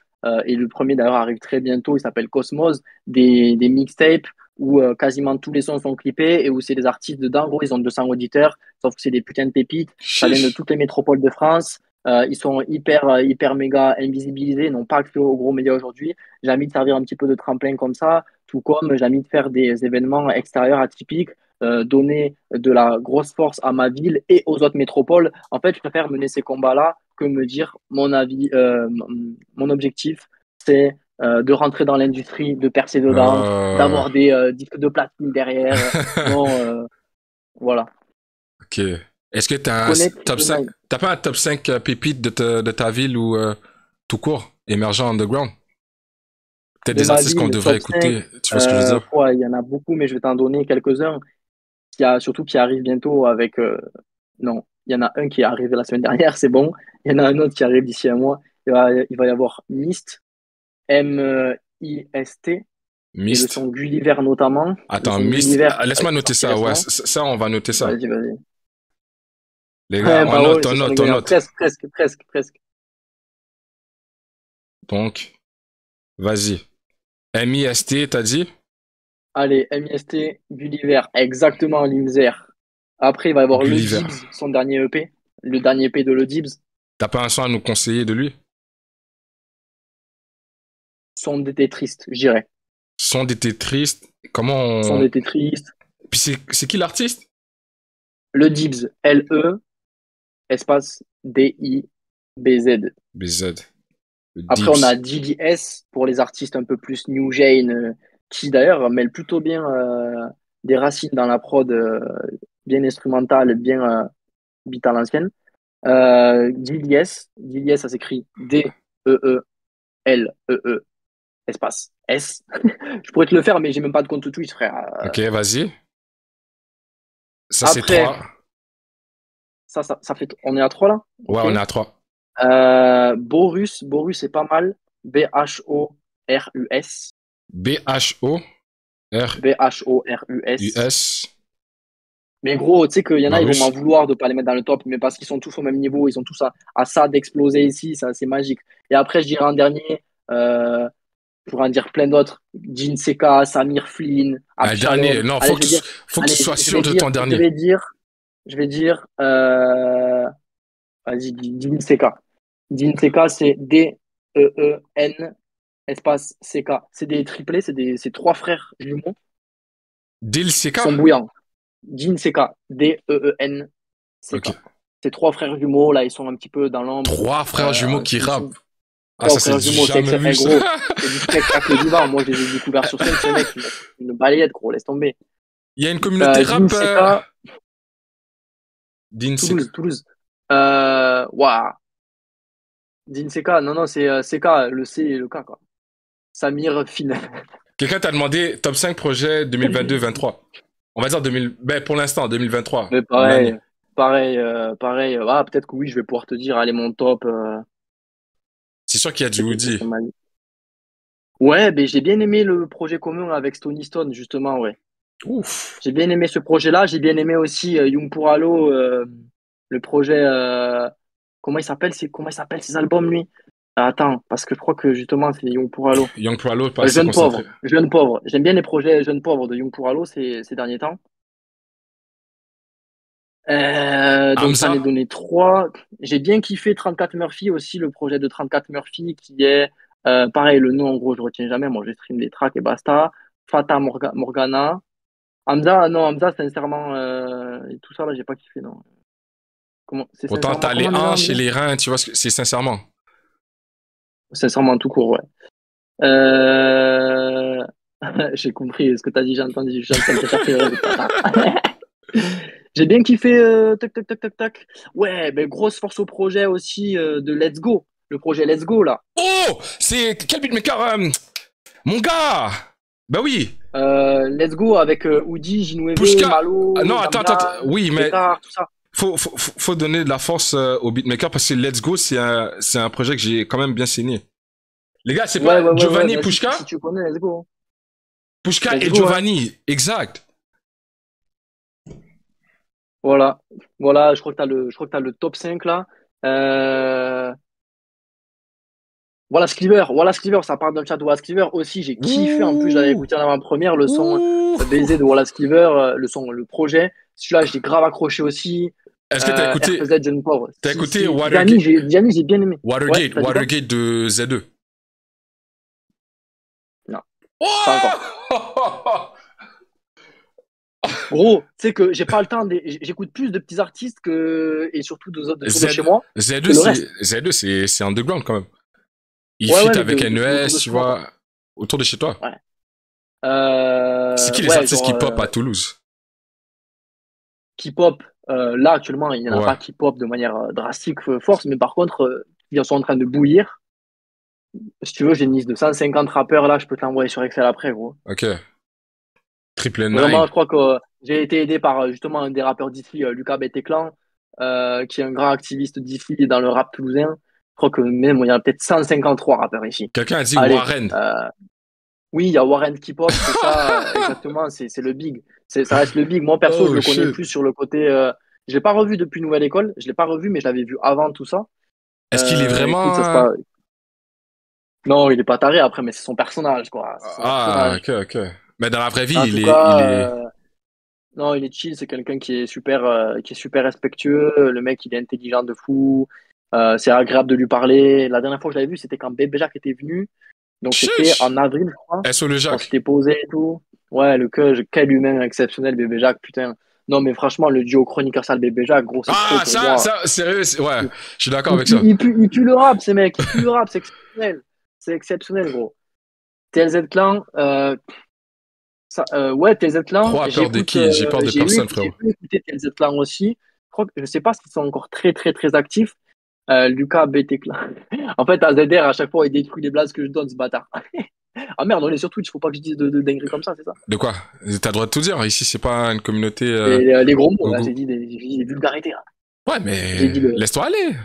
et le premier d'ailleurs arrive très bientôt, il s'appelle Cosmos, des mixtapes où quasiment tous les sons sont clippés et où c'est des artistes dedans. En gros, ils ont 200 auditeurs, sauf que c'est des putains de pépites. Ça vient de Chiche. toutes les métropoles de France. Ils sont hyper méga invisibilisés, ils n'ont pas accès aux gros médias aujourd'hui. J'ai envie de servir un petit peu de tremplin comme ça, tout comme j'ai envie de faire des événements extérieurs atypiques, donner de la grosse force à ma ville et aux autres métropoles. En fait, je préfère mener ces combats-là que me dire mon avis, mon objectif, c'est de rentrer dans l'industrie, de percer dedans, Euh... d'avoir des disques de platine derrière. Non, voilà. Ok. Est-ce que Je t'as un connais top 5? Triple T'as pas un top 5 pépites de ta ville ou tout court, émergent underground? Peut-être de des ma artistes qu'on ville, devrait top 5. écouter, tu vois ce que je veux dire? Il y en a beaucoup, mais je vais t'en donner quelques-uns. Surtout qui arrive bientôt avec. Non, il y en a un qui est arrivé la semaine dernière, c'est bon. Il y en a un autre qui arrive d'ici un mois. Il va y avoir Mist, M-I-S-T, et le Mist. son Gulliver notamment. Le Attends, son Mist, Gulliver laisse-moi qui est noter sorti ça, ouais, récemment. ça, on va noter ça. Vas-y. Les gars, Ouais, on bah ouais, note, on c'est son note, on Gulliver. note. Presque. Donc, vas-y. M-I-S-T, t'as dit? Allez, M-I-S-T, Gulliver, exactement, Limzer. Après, il va y avoir Le Gulliver. Dibs, son dernier EP. Le dernier EP de Le Dibs. T'as pas un son à nous conseiller de lui? Son d'été triste, je dirais. Son d'été triste. Comment Son on... d'été triste. Puis c'est qui l'artiste? Le Dibs, L-E, espace D-I-B-Z. BZ. Le Après, on a Dips. DDS pour les artistes un peu plus New Jane, qui d'ailleurs mêlent plutôt bien des racines dans la prod, bien instrumentale, bien beat à l'ancienne. DDS, ça s'écrit D-E-E-L-E-E, espace S. Je pourrais te le faire, mais j'ai même pas de compte Twitch, frère. Ok, vas-y. Ça, c'est Après, 3. ça fait. On est à 3 là? Ouais, Ok. on est à 3. Borus, c'est pas mal. B-H-O-R-U-S. B-H-O-R-U-S. B-H-O-R-U-S. Mais gros, tu sais qu'il y en a, ils vont m'en Barus. vouloir de pas les mettre dans le top, mais parce qu'ils sont tous au même niveau, ils sont tous à ça d'exploser ici, ça c'est magique. Et après, je dirais en dernier, je pourrais en dire plein d'autres. Jin Seka, Samir Flynn, Un dernier. Abshalom. Non, Allez, je vais dire, faut que allez, tu sois je sûr vais de ton dire, dernier. je vais dire, vas-y, Jin Seka. Jin Seka, c'est D-E-E-N espace CK. C'est des triplés, c'est trois frères jumeaux Dil qui Seka? sont bouillants. Jin CK, D-E-E-N CK. Ok. C'est trois frères jumeaux, là, ils sont un petit peu dans l'ombre. 3 frères jumeaux qui Ils sont rappent. Ah, trois ça, c'est frères jumeaux, jamais vu, ça. gros. C'est du spectacle vivant. Moi, je les ai découverts sur scène, ces mecs, une balayette, gros, laisse tomber. Il y a une communauté Jin rap. CK, Din Seka. Toulouse. Waouh. Jin CK, non, c'est CK, le C et le K, quoi. Samir Fin. Quelqu'un t'a demandé top 5 projets 2022-23. On va dire 2000. Ben, pour l'instant, 2023. Mais L'année. pareil. Ah, peut-être que oui, je vais pouvoir te dire, allez, mon top. C'est sûr qu'il y a du Qu'est-ce Woody. qu'on m'a dit. Ouais, mais j'ai bien aimé le projet commun avec Stony Stone, justement, ouais. Ouf. J'ai bien aimé ce projet-là. J'ai bien aimé aussi Young pour Halo, le projet. Comment il s'appelle ces albums, lui? Attends, parce que je crois que justement, c'est Young pour Halo. Young Pralo, pas assez concentré. Jeune pauvre. J'aime bien les projets Jeune pauvre de Young pour Halo ces derniers temps. Donc, ça en est Hamza. donné trois. J'ai bien kiffé 34 Murphy aussi, le projet de 34 Murphy qui est, pareil, le nom, en gros, je retiens jamais. Moi, je stream des tracks et basta. Morgana. Hamza, non, Hamza, sincèrement, et tout ça, là, j'ai pas kiffé, non. C'est Pourtant, sincèrement, t'as les comment le nom, hanches et Hamza? les reins, tu vois, c'est sincèrement. Sincèrement, tout court, ouais. Euh... J'ai compris ce que t'as dit, j'ai entendu, je suis en train de te chercher le résultat. J'ai bien kiffé, tac. Ouais, mais grosse force au projet aussi de Let's Go. Le projet Let's Go, là. Oh! C'est quel beatmaker? Mon gars! Bah oui! Let's Go avec Oudi, Jinwebe, Pushka! Ah, Malo, non, attends. Damjan, Oui, mais Bétard, tout ça. faut donner de la force au beatmaker parce que Let's Go, c'est un projet que j'ai quand même bien signé. Les gars, c'est pas Ouais, Giovanni et vas-y, Pushka? si tu connais, Let's Go. Pushka Let's et Go, hein. Giovanni, exact. Voilà, je crois que t'as le top 5 là. Euh... Wallace Cleaver, ça part d'un chat de Wallace Cleaver aussi. J'ai kiffé. En plus, j'avais Ouh! écouté en avant-première le son Ouh! baiser de Wallace Cleaver, le projet. Celui-là, j'ai grave accroché aussi. Est-ce que t'as écouté, RPZ, Jeune Pauvre. t'as écouté Gianni, j'ai bien aimé. Watergate, Ouais, Watergate de Z2? non, pas encore. Oh Gros, tu sais que j'ai pas le temps, j'écoute plus de petits artistes et surtout autour de chez moi que Z2, le reste. c'est underground quand même. Il Ouais, fit ouais, mais avec autour NES, de tu chez moi, quoi. vois, autour de chez toi. Ouais. C'est qui les Ouais, artistes genre, qui pop à Toulouse? qui pop. Là, actuellement, il n'y en a Ouais, pas qui pop de manière drastique, force, mais par contre, ils sont en train de bouillir. Si tu veux, j'ai une liste de 150 rappeurs là, je peux te l'envoyer sur Excel après, gros. ok. Triple Vraiment, Nine. je crois que j'ai été aidé par justement un des rappeurs d'ici, Lucas Bétéclan, qui est un grand activiste d'ici dans le rap toulousain. Je crois que même il y a peut-être 153 rappeurs ici. Quelqu'un a dit Allez, Warren. oui, il y a Warren qui pop, c'est ça, exactement, c'est le big. Ça reste le big. Moi, perso, je Oh le connais shit. plus sur le côté. Je l'ai pas revu depuis Nouvelle École, je l'ai pas revu, mais je l'avais vu avant tout ça. Est-ce qu'il est Écoute, ça se vraiment... passe. Non, il est pas taré après, mais c'est son personnage, quoi. C'est son Ah, personnage. ok, ok. Mais dans la vraie vie, En il tout est, il cas, est... non, il est chill, c'est quelqu'un qui est super respectueux. Le mec, il est intelligent de fou. C'est agréable de lui parler. La dernière fois que je l'avais vu, c'était quand Bébé Jacques était venu. Donc, c'était Chiche! en avril, je crois. SO le On Jacques. s'était posé et tout. Ouais, quel humain exceptionnel, Bébé Jacques, putain. Non, mais franchement, le duo Chroniqueur Sale Bébé Jacques, gros, c'est trop Ah, pour moi. sérieux, ouais, je suis d'accord Il avec pue, ça. il pue, il pue le rap, ces mecs. Il pue le rap, c'est exceptionnel. C'est exceptionnel, gros. TLZ Clan, ouais, TLZ Clan, Crois à peur de qui? J'ai peur de personne, j'ai frérot. pu écouter TLZ Clan aussi. Je sais pas s'ils sont encore très, très, très actifs. Lucas BT Clan. En fait, AZR, à chaque fois, il détruit les blagues que je donne, ce bâtard. Ah merde, on est sur Twitch, faut pas que je dise de dingueries comme ça, c'est ça. De quoi? T'as le droit de tout dire. Ici, c'est pas une communauté... Et les gros mots, là, gougou. j'ai dit des vulgarités, là. Ouais, J'ai mais dit le laisse-toi aller.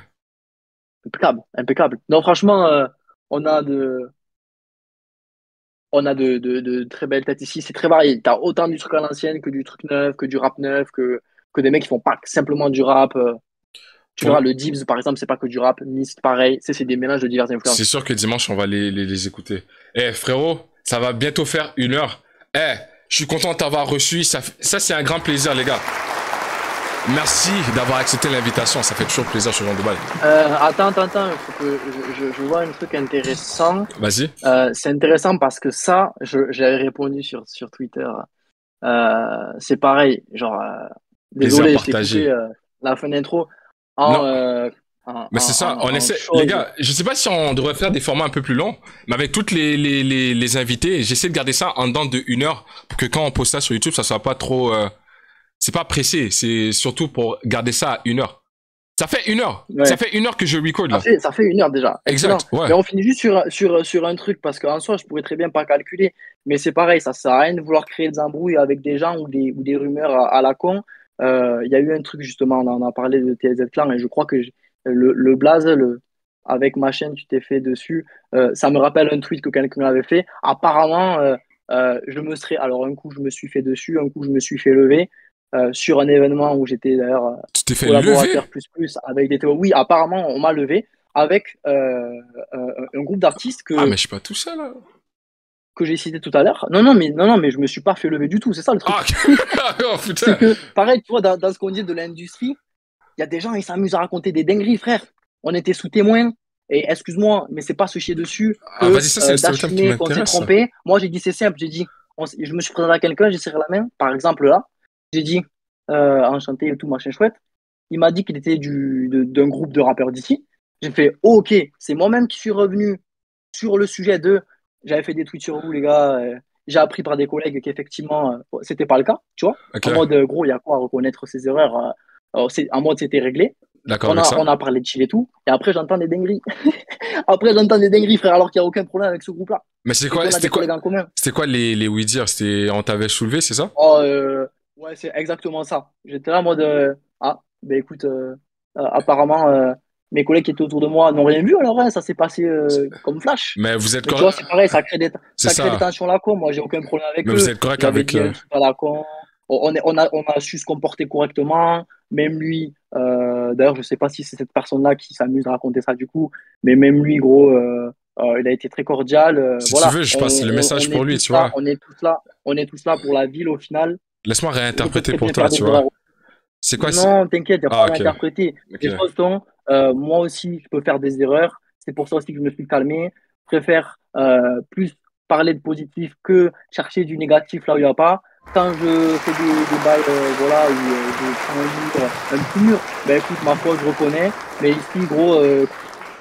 impeccable, impeccable. Non, franchement, on a de, on a de très belles têtes ici. C'est très varié. T'as autant du truc à l'ancienne que du truc neuf, que du rap neuf, que des mecs qui font pas simplement du rap. Tu verras, Pour... le Dibs, par exemple, c'est pas que du rap. Mist, pareil. C'est des mélanges de diverses C'est influences. sûr que dimanche, on va les écouter. Eh, frérot, ça va bientôt faire 1 heure. Eh, je suis content de t'avoir reçu. Ça c'est un grand plaisir, les gars. Merci d'avoir accepté l'invitation. Ça fait toujours plaisir, ce genre de bail. Attends. Il faut que je vois un truc intéressant. Vas-y. C'est intéressant parce que ça, j'avais répondu sur Twitter. C'est pareil. Genre, Plaisir désolé, je t'ai partagé. coupé la fin d'intro Non, en, euh, en, mais c'est ça. On en essaie, les chose. gars, je sais pas si on devrait faire des formats un peu plus longs, mais avec toutes les invités, j'essaie de garder ça en dedans de 1 heure pour que quand on poste ça sur YouTube, ça soit pas trop, c'est pas pressé. C'est surtout pour garder ça à 1 heure. Ça fait 1 heure. Ça Ouais. fait 1 heure que je record là. Ça fait 1 heure déjà. Excellent. Exact, ouais. Mais on finit juste sur un truc parce qu'en soi, je pourrais très bien pas calculer. Mais c'est pareil, ça sert à rien de vouloir créer des embrouilles avec des gens ou des rumeurs à la con. Il y a eu un truc justement, on en a parlé de TLZ Clan et je crois que le blaze, avec ma chaîne, tu t'es fait dessus. Ça me rappelle un tweet que quelqu'un avait fait. Apparemment, je me serais. Alors, un coup, je me suis fait dessus, un coup, je me suis fait lever. Sur un événement où j'étais d'ailleurs Tu t'es fait lever? collaborateur plus avec des théories. Oui, apparemment, on m'a levé avec un groupe d'artistes Ah, mais je suis pas tout seul là. que j'ai cité tout à l'heure. Non, mais je me suis pas fait lever du tout. C'est ça le truc. Ah, oh C'est putain. que, pareil, tu vois, dans ce qu'on dit de l'industrie, il y a des gens, ils s'amusent à raconter des dingueries, frère. On était sous témoin. Et excuse-moi, mais c'est pas se chier dessus Ah, que vas-y, ça c'est le stéréotype qui d'assumer qu'on s'est m'intéresse. trompé. Moi, j'ai dit c'est simple. J'ai dit, je me suis présenté à quelqu'un, j'ai serré la main. Par exemple, là, j'ai dit enchanté et tout, machin chouette. Il m'a dit qu'il était d'un groupe de rappeurs d'ici. J'ai fait ok, c'est moi-même qui suis revenu sur le sujet de. J'avais fait des tweets sur vous, les gars. J'ai appris par des collègues qu'effectivement, c'était pas le cas, tu vois. Ok, En mode, gros, il y a quoi à reconnaître ses erreurs. En mode, c'était réglé. d'accord avec ça. On a parlé de chill et tout. Et après, j'entends des dingueries. Après, j'entends des dingueries, frère, alors qu'il n'y a aucun problème avec ce groupe-là. Mais c'est Et quoi, qu'on a des collègues en commun. c'était quoi les oui-dire? C'était, on t'avait soulevé, c'est ça? Oh, ouais, c'est exactement ça. J'étais là en mode, ah, ben écoute, apparemment, mes collègues qui étaient autour de moi n'ont rien vu, alors hein, ça s'est passé comme flash. Mais vous êtes Mais tu correct, vois, c'est pareil, c'est ça crée des ça. tensions là, quoi. Moi, j'ai aucun problème avec Mais vous eux. êtes correct J'avais avec, dit un truc à la con. On a su se comporter correctement. Même lui, d'ailleurs, je sais pas si c'est cette personne-là qui s'amuse à raconter ça du coup, mais même lui, gros, il a été très cordial. si tu Voilà, veux, je passe le message on pour est lui, tous tu là, vois. on est tous là pour la ville au final. Laisse-moi Il peut réinterpréter très pour bien toi, faire tu des vois. erreurs. C'est quoi? Non, t'inquiète, il n'y a pas Ah, à ok. l'interpréter. Ok. Les choses sont, moi aussi, je peux faire des erreurs. C'est pour ça aussi que je me suis calmé. Je préfère plus parler de positif que chercher du négatif là où il n'y a pas. Quand je fais des bails voilà, où je prends un petit mur, ben écoute, ma foi, je reconnais. Mais ici, gros,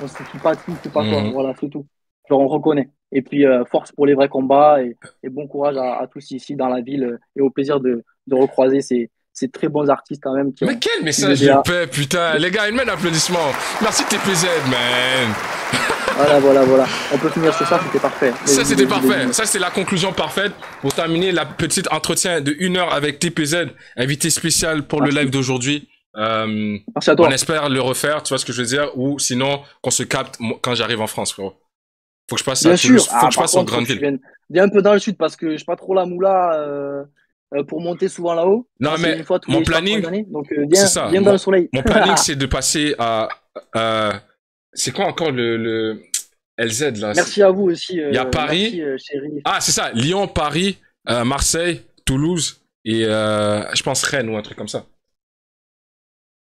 on se fie pas de tout, c'est pas quoi. Mhm. Voilà, c'est tout. Genre, on reconnaît. Et puis, force pour les vrais combats et bon courage à tous ici dans la ville et au plaisir de recroiser ces très bons artistes quand même qui Mais ont quel qui le message de DA. paix, putain. Les gars, une main d'applaudissement. Merci TPZ, man. Voilà, voilà, voilà. On peut finir sur ça, c'était parfait. Ça, Vas-y, c'était vas-y, vas-y. parfait. Ça, c'est la conclusion parfaite pour terminer la petite entretien de 1 heure avec TPZ, invité spécial pour le live Merci. d'aujourd'hui. Merci à On toi. espère le refaire, tu vois ce que je veux dire, ou sinon qu'on se capte quand j'arrive en France, frérot. Faut que je passe à Bien Toulouse, sûr. faut Ah, que je par passe en contre, faut grande que tu ville. viennes bien un peu dans le sud parce que j'ai pas trop la moula pour monter souvent là-haut. Non, Moi, c'est mais une fois tous mon les 2 3 planning, années. Donc, c'est viens, ça. viens dans le soleil. Mon planning, c'est de passer à c'est quoi encore le LZ là? Merci à vous aussi. Il y a Merci, Paris. chérie. Ah, c'est ça. Lyon, Paris, Marseille, Toulouse et je pense Rennes ou un truc comme ça.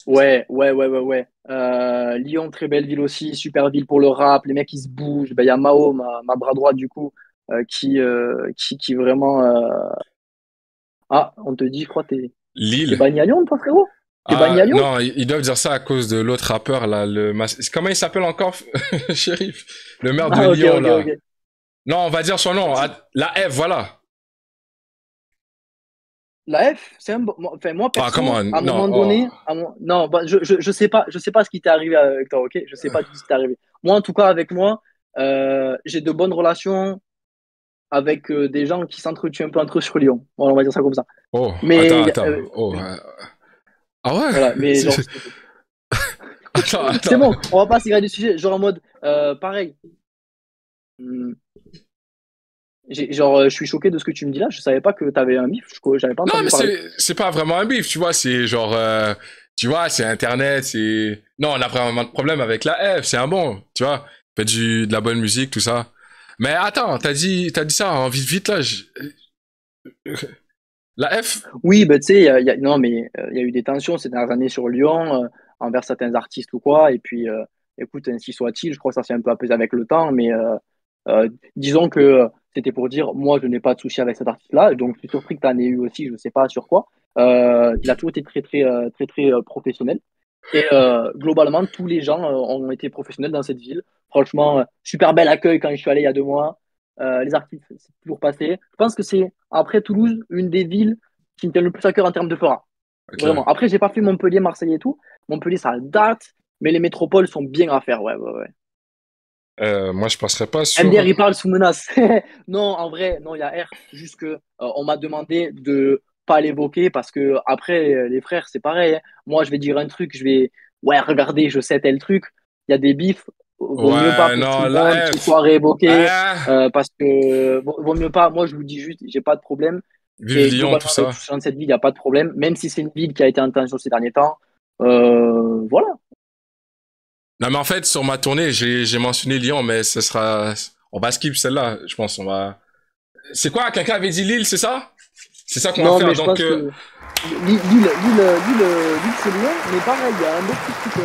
Ouais, ouais, ouais, ouais, ouais. Lyon, très belle ville aussi, super ville pour le rap, les mecs ils se bougent. Ben, il y a Mao, ma bras droit du coup, qui vraiment. Ah, on te dit, je crois, t'es Lille. banni à Lyon, toi, frérot? T'es banni Ah à Lyon? non, ils doivent dire ça à cause de l'autre rappeur là, comment il s'appelle encore, shérif? Le maire de Ah, ok, Lyon ok, là. ok. Non, on va dire son nom. La F, voilà. La F, c'est un enfin, moi, Ah, come perso, on. à un Non, moment oh. donné, non, bah, je sais pas ce qui t'est arrivé avec toi, ok? Je sais pas du tout ce qui t'est arrivé. Moi, en tout cas, avec moi, j'ai de bonnes relations avec des gens qui s'entretuent un peu entre eux sur Lyon. Voilà, on va dire ça comme ça. Oh, attends, Mais attends. Oh, ah ouais? voilà, mais genre, Attends, c'est attends. bon, on va pas s'égarer du sujet. Genre en mode, pareil. Hmm, je suis choqué de ce que tu me dis là. Je savais pas que t'avais un bif. J'avais pas Non, entendu mais parler. c'est pas vraiment un bif, tu vois, c'est genre tu vois, c'est internet, c'est non, on a vraiment de problème avec la F, c'est un bon, tu vois. Fait de la bonne musique, tout ça. Mais attends, t'as dit ça en vite vite là, la F. Oui, bah, tu sais, non, mais il y a eu des tensions ces dernières années sur Lyon envers certains artistes ou quoi. Et puis, écoute, ainsi soit-il. Je crois que ça s'est un peu apaisé avec le temps. Mais disons que c'était pour dire, moi, je n'ai pas de souci avec cet artiste-là. Donc, je suis surpris que tu en aies eu aussi. Je ne sais pas sur quoi. Il a toujours été très professionnel. Et globalement, tous les gens ont été professionnels dans cette ville. Franchement, super bel accueil quand je suis allé il y a 2 mois. Les artistes, c'est toujours passé. Je pense que c'est, après Toulouse, une des villes qui me tient le plus à cœur en termes de fera. Ok. Vraiment. Après, j'ai pas fait Montpellier, Marseille et tout. Montpellier, ça date, mais les métropoles sont bien à faire. Ouais, ouais, ouais. Moi, je passerai pas MDR, sur. il parle sous menace. Non, en vrai, non, il y a R. Juste que on m'a demandé de pas l'évoquer parce que après, les frères, c'est pareil, hein. Moi, je vais dire un truc, ouais, regardez, je sais tel truc. Il y a des bifs. Vaut mieux pas Ouais, pour tout non, le monde la qu'ils F. soient réévoqués Ah, parce que vaut mieux pas. Moi, je vous dis juste, j'ai pas de problème. vive Et Lyon, tout globalement, avec ça. tous ces gens de cette ville, il n'y a pas de problème. Même si c'est une ville qui a été en tension ces derniers temps. Voilà. Non, mais en fait, sur ma tournée, j'ai mentionné Lyon, mais ce sera, on va skip celle-là, je pense, on va. C'est quoi? Quelqu'un avait dit Lille, c'est ça? C'est ça qu'on va Non, faire. mais je Donc, pense que Lille, c'est loin, mais pareil, il y a un beau petit truc.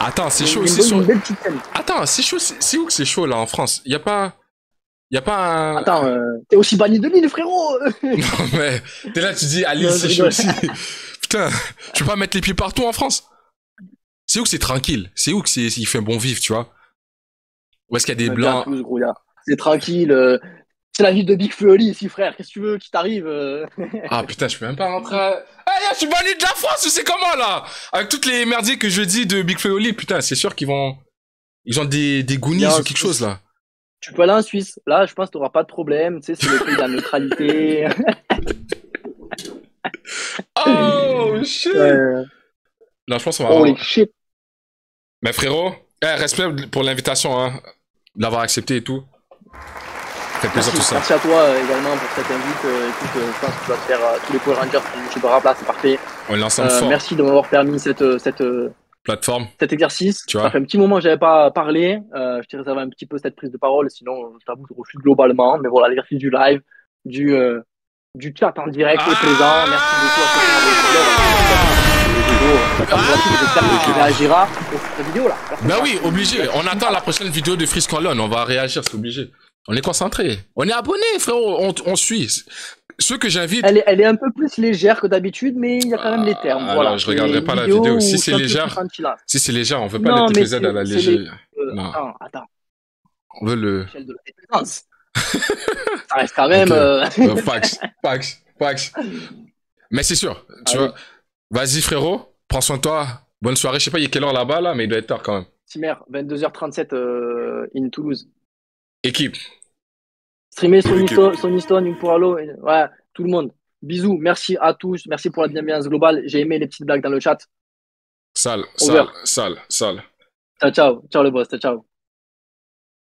attends, c'est Il y a chaud une, aussi sur. une belle petite scène. Attends, c'est chaud. C'est où que c'est chaud là en France? Y a pas un. Attends, t'es aussi banni de Lille, frérot! Non mais t'es là, tu dis à Lille Non, je c'est chaud rigole. aussi. Putain, tu peux pas mettre les pieds partout en France? C'est où que c'est tranquille? C'est où que il fait bon vivre, tu vois? Où est-ce qu'il y a des Bien à blancs? Toulouse, gros, c'est tranquille. C'est la ville de Big Flo ici, frère. Qu'est-ce que tu veux qui t'arrive? Ah putain, je peux même pas rentrer. Je suis banni de la France, c'est comment là? Avec toutes les merdiers que je dis de Big Flo et Oli, putain, c'est sûr ils ont des Viens Goonies ou en quelque chose Suisse. là. Tu peux aller en Suisse. Là, je pense que t'auras pas de problème. Tu sais, c'est le pays de la neutralité. Oh shit! Ouais. Là, je pense qu'on va Holy avoir. shit. Mais frérot, respect pour l'invitation, hein, d'avoir accepté et tout. Ça fait plaisir Merci, tout ça. merci à toi également pour cette invite. Écoute, je pense que tu vas te faire tous les Power Rangers sur YouTube rap là, c'est parfait. On est ensemble fort. Merci de m'avoir permis Plateforme, cet exercice. tu Ça vois. fait un petit moment que j'avais pas parlé. Je t'ai réservé un petit peu cette prise de parole, sinon je t'avoue je refuse globalement. Mais voilà, l'exercice du live, du, du chat en direct Ah. est présent. Merci beaucoup à ceux qui ont regardé j'espère qu'il réagira aux vidéos là. Ben oui, obligé. On attend la prochaine vidéo de Freeze Colon. On va réagir, c'est obligé. On est concentré. On est abonné, frérot. On suit. Ceux que j'invite. Elle est un peu plus légère que d'habitude, mais il y a quand même les termes. Alors, voilà. je regarderai pas la vidéo. Si c'est légère, on veut pas les TPZ à la légère. Non. Attends. On veut le. De la défense. Ça reste quand même. Fax. Mais c'est sûr. Tu vois. Vas-y, frérot. Prends soin de toi. Bonne soirée. Je sais pas, il est quelle heure là-bas, là, mais il doit être tard quand même. Timer, 22h37 in Toulouse. Équipe. Streamer Sony Stone, pour Halo. Ouais, tout le monde. Bisous. Merci à tous. Merci pour la bienveillance globale. J'ai aimé les petites blagues dans le chat. Sale. Ciao, ciao. Ciao le boss. Ciao.